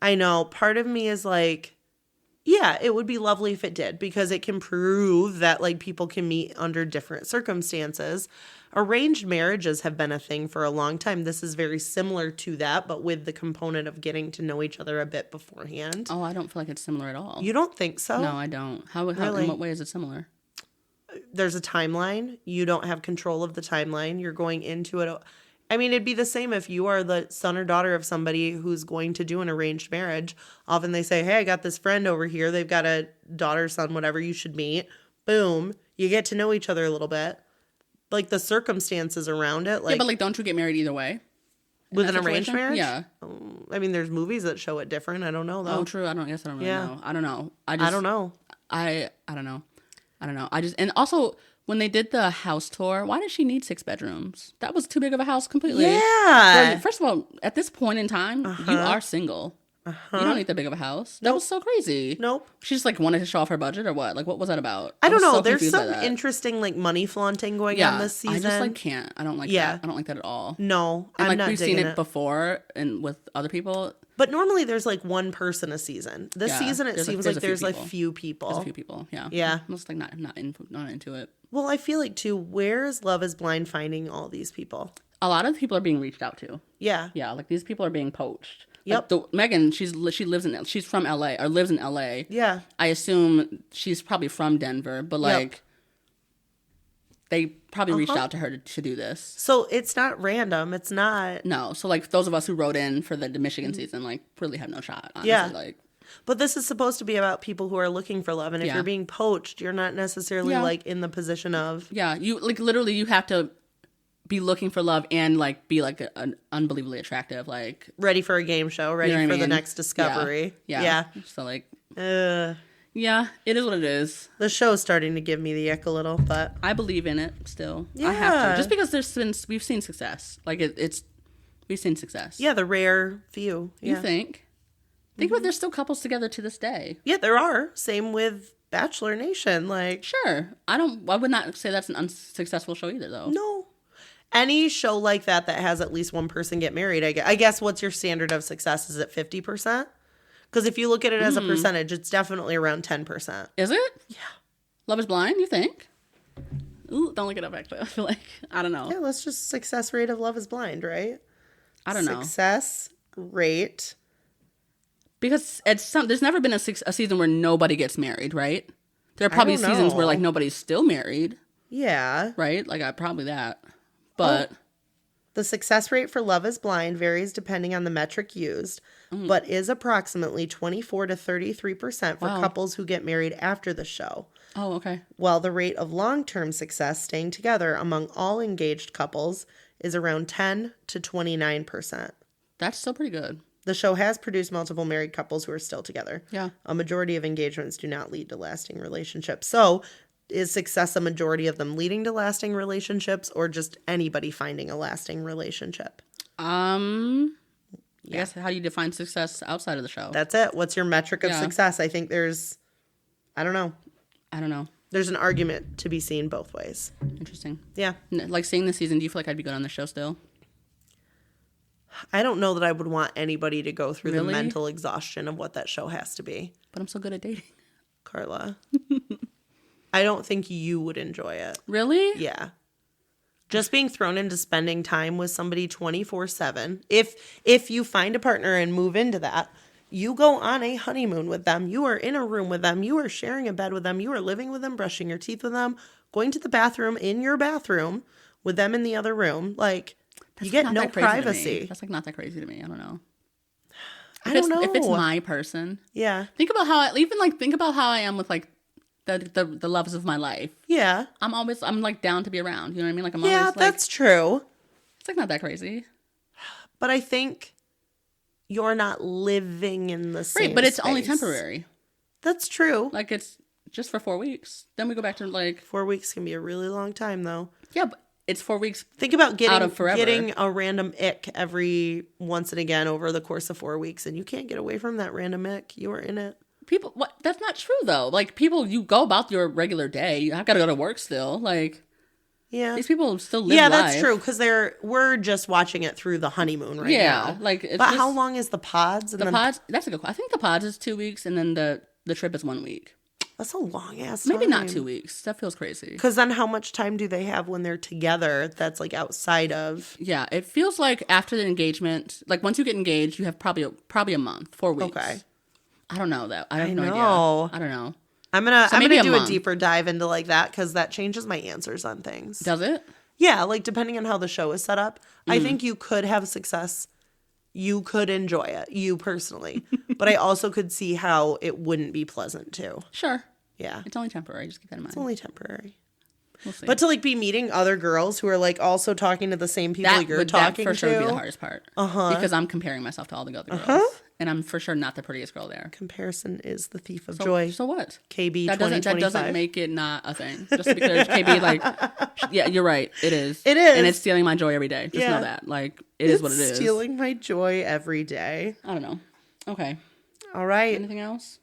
I know. Part of me is like, yeah, it would be lovely if it did, because it can prove that like people can meet under different circumstances. Arranged marriages have been a thing for a long time. This is very similar to that, but with the component of getting to know each other a bit beforehand. Oh, I don't feel like it's similar at all. You don't think so? No, I don't. How really? In what way is it similar? There's a timeline. You don't have control of the timeline. You're going into it. I mean, it'd be the same if you are the son or daughter of somebody who's going to do an arranged marriage. Often they say, hey, I got this friend over here. They've got a daughter, son, whatever, you should meet. Boom. You get to know each other a little bit. Like the circumstances around it. Like, yeah, but like, don't you get married either way? With an arranged marriage? Yeah. I mean, there's movies that show it different. I don't know, though. Oh, true. I guess I don't really know. I don't know. I don't know. I don't know. And also, when they did the house tour, why did she need 6 bedrooms? That was too big of a house completely. Yeah. First of all, at this point in time, you are single. You don't need that big of a house. That was so crazy. Nope. She just like wanted to show off her budget or what? Like, what was that about? I don't know. There's some interesting like money flaunting going on this season. I just like can't. I don't like that. I don't like that at all. No, and I'm not we've digging seen it before and with other people. But normally there's like one person a season. This season it seems like there's like few people. There's a few people. Yeah. Yeah. I'm just like not into it. Well, I feel like too, where is Love is Blind finding all these people? A lot of people are being reached out to. Yeah. Yeah, like these people are being poached. Yep. Like Megan, she's from LA or lives in LA. Yeah. I assume she's probably from Denver, but like they probably reached out to her to do this. So it's not random. It's not. No. So like those of us who wrote in for the Michigan season, like really have no shot. Honestly. Yeah. Like, but this is supposed to be about people who are looking for love, and if you're being poached, you're not necessarily like in the position of. Yeah. You like literally you have to be looking for love and like be like an unbelievably attractive, like ready for a game show, ready for the next discovery. Yeah. So like, yeah, it is what it is. The show's starting to give me the ick a little, but I believe in it still. Yeah. I have to, just because we've seen success. Like we've seen success. Yeah, the rare few. Yeah. You think about there's still couples together to this day. Yeah, there are. Same with Bachelor Nation. Like, sure, I would not say that's an unsuccessful show either, though. No. any show like that has at least one person get married, I guess what's your standard of success? Is it 50%? Because if you look at it as a percentage, it's definitely around 10%. Is it? Yeah. Love is Blind, you think? Ooh, don't look it up, actually. I feel like, I don't know. Yeah, let's just success rate of Love is Blind, right? I don't know. Success rate. Because there's never been a season where nobody gets married, right? There are probably seasons where, like, nobody's still married. Yeah. Right? Like, probably that. But... The success rate for Love is Blind varies depending on the metric used, but is approximately 24 to 33% for couples who get married after the show. Oh, okay. While the rate of long-term success staying together among all engaged couples is around 10 to 29%. That's still pretty good. The show has produced multiple married couples who are still together. Yeah. A majority of engagements do not lead to lasting relationships. So, is success a majority of them leading to lasting relationships, or just anybody finding a lasting relationship? I guess, how do you define success outside of the show? That's it. What's your metric of success? I think I don't know. There's an argument to be seen both ways. Interesting. Yeah. Like, seeing this season, do you feel like I'd be good on the show still? I don't know that I would want anybody to go through the Really? mental exhaustion of what that show has to be. But I'm so good at dating. Carla. I don't think you would enjoy it. Really? Yeah. Just being thrown into spending time with somebody 24/7. If you find a partner and move into that, you go on a honeymoon with them. You are in a room with them. You are sharing a bed with them. You are living with them, brushing your teeth with them, going to the bathroom in your bathroom with them in the other room. Like, you get no privacy. That's like not that crazy to me. I don't know. I don't know. If it's my person. Yeah. Think about how I am with, like, the loves of my life. Yeah. I'm like down to be around. You know what I mean? Like, I'm yeah, always like, that's true. It's like not that crazy. But I think you're not living in the same Right, but it's space. only temporary. That's true. Like, it's just for 4 weeks. Then we go back to, like... 4 weeks can be a really long time, though. Yeah, but it's 4 weeks. Think about out of forever. getting a random ick every once and again over the course of 4 weeks, and you can't get away from that random ick. You are in it. People, what? That's not true, though. Like, people, you go about your regular day. I've got to go to work still. Like, yeah, these people still live yeah, life. that's true, because we're just watching it through the honeymoon right now. Yeah, like, it's but just, how long is the pods? And pods? That's a good question. I think the pods is 2 weeks, and then the trip is 1 week. That's a long ass time. Maybe not 2 weeks. That feels crazy. Because then how much time do they have when they're together that's, like, outside of... Yeah, it feels like after the engagement, like, once you get engaged, you have probably a month, 4 weeks. Okay. I don't know that. I have no idea. I don't know. I'm gonna do month. a deeper dive into, like, that, because that changes my answers on things. Does it? Yeah, like, depending on how the show is set up, I think you could have success. You could enjoy it, you personally. But I also could see how it wouldn't be pleasant, too. Sure. Yeah. It's only temporary. Just keep that in mind. It's only temporary. We'll see. But to, like, be meeting other girls who are, like, also talking to the same people you're talking to. That for sure would be the hardest part. Because I'm comparing myself to all the other girls. And I'm for sure not the prettiest girl there. Comparison is the thief of joy. So what? KB that 2025. That doesn't make it not a thing. Just because KB, like, yeah, you're right. It is. It is. And it's stealing my joy every day. Just know that. Like, it is what it is. Stealing my joy every day. I don't know. Okay. All right. Anything else?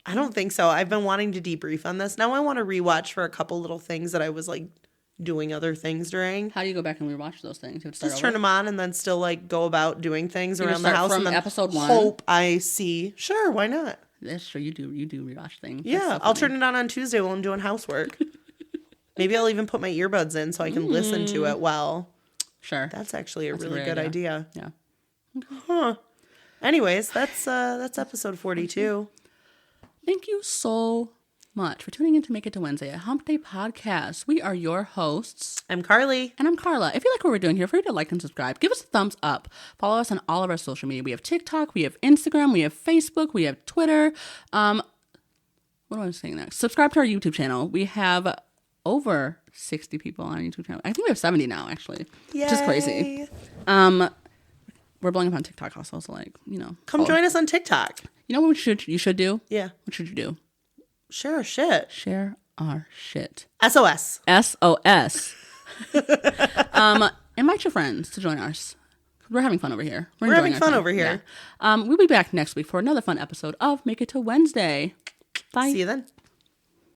I don't think so. I've been wanting to debrief on this. Now I want to rewatch for a couple little things that I was, like, doing other things during. How do you go back and rewatch those things? You have to start Just over? turn them on and then still, like, go about doing things You around the start house from and then episode 1? hope I see. Sure, why not? That's true. You do rewatch things. Yeah, I'll turn it on Tuesday while I'm doing housework. Maybe I'll even put my earbuds in so I can listen to it well. Sure. That's actually a That's really a good great idea. Yeah. Huh. Anyways, that's episode 42. Thank you so much for tuning in to Make It to Wednesday, a Hump Day podcast. We are your hosts. I'm Carly. And I'm Karla. If you like what we're doing here, feel free to like and subscribe. Give us a thumbs up. Follow us on all of our social media. We have TikTok, we have Instagram, we have Facebook, we have Twitter. What am I saying next? Subscribe to our YouTube channel. We have over 60 people on our YouTube channel. I think we have 70 now, actually. Yay. Which is crazy. We're blowing up on TikTok also, so, like, you know. Come join us on TikTok. You know what you should do? Yeah. What should you do? Share our shit. Share our shit. SOS. SOS. Invite your friends to join us. We're having fun over here. We're having fun over here. Yeah. We'll be back next week for another fun episode of Make It to Wednesday. Bye. See you then.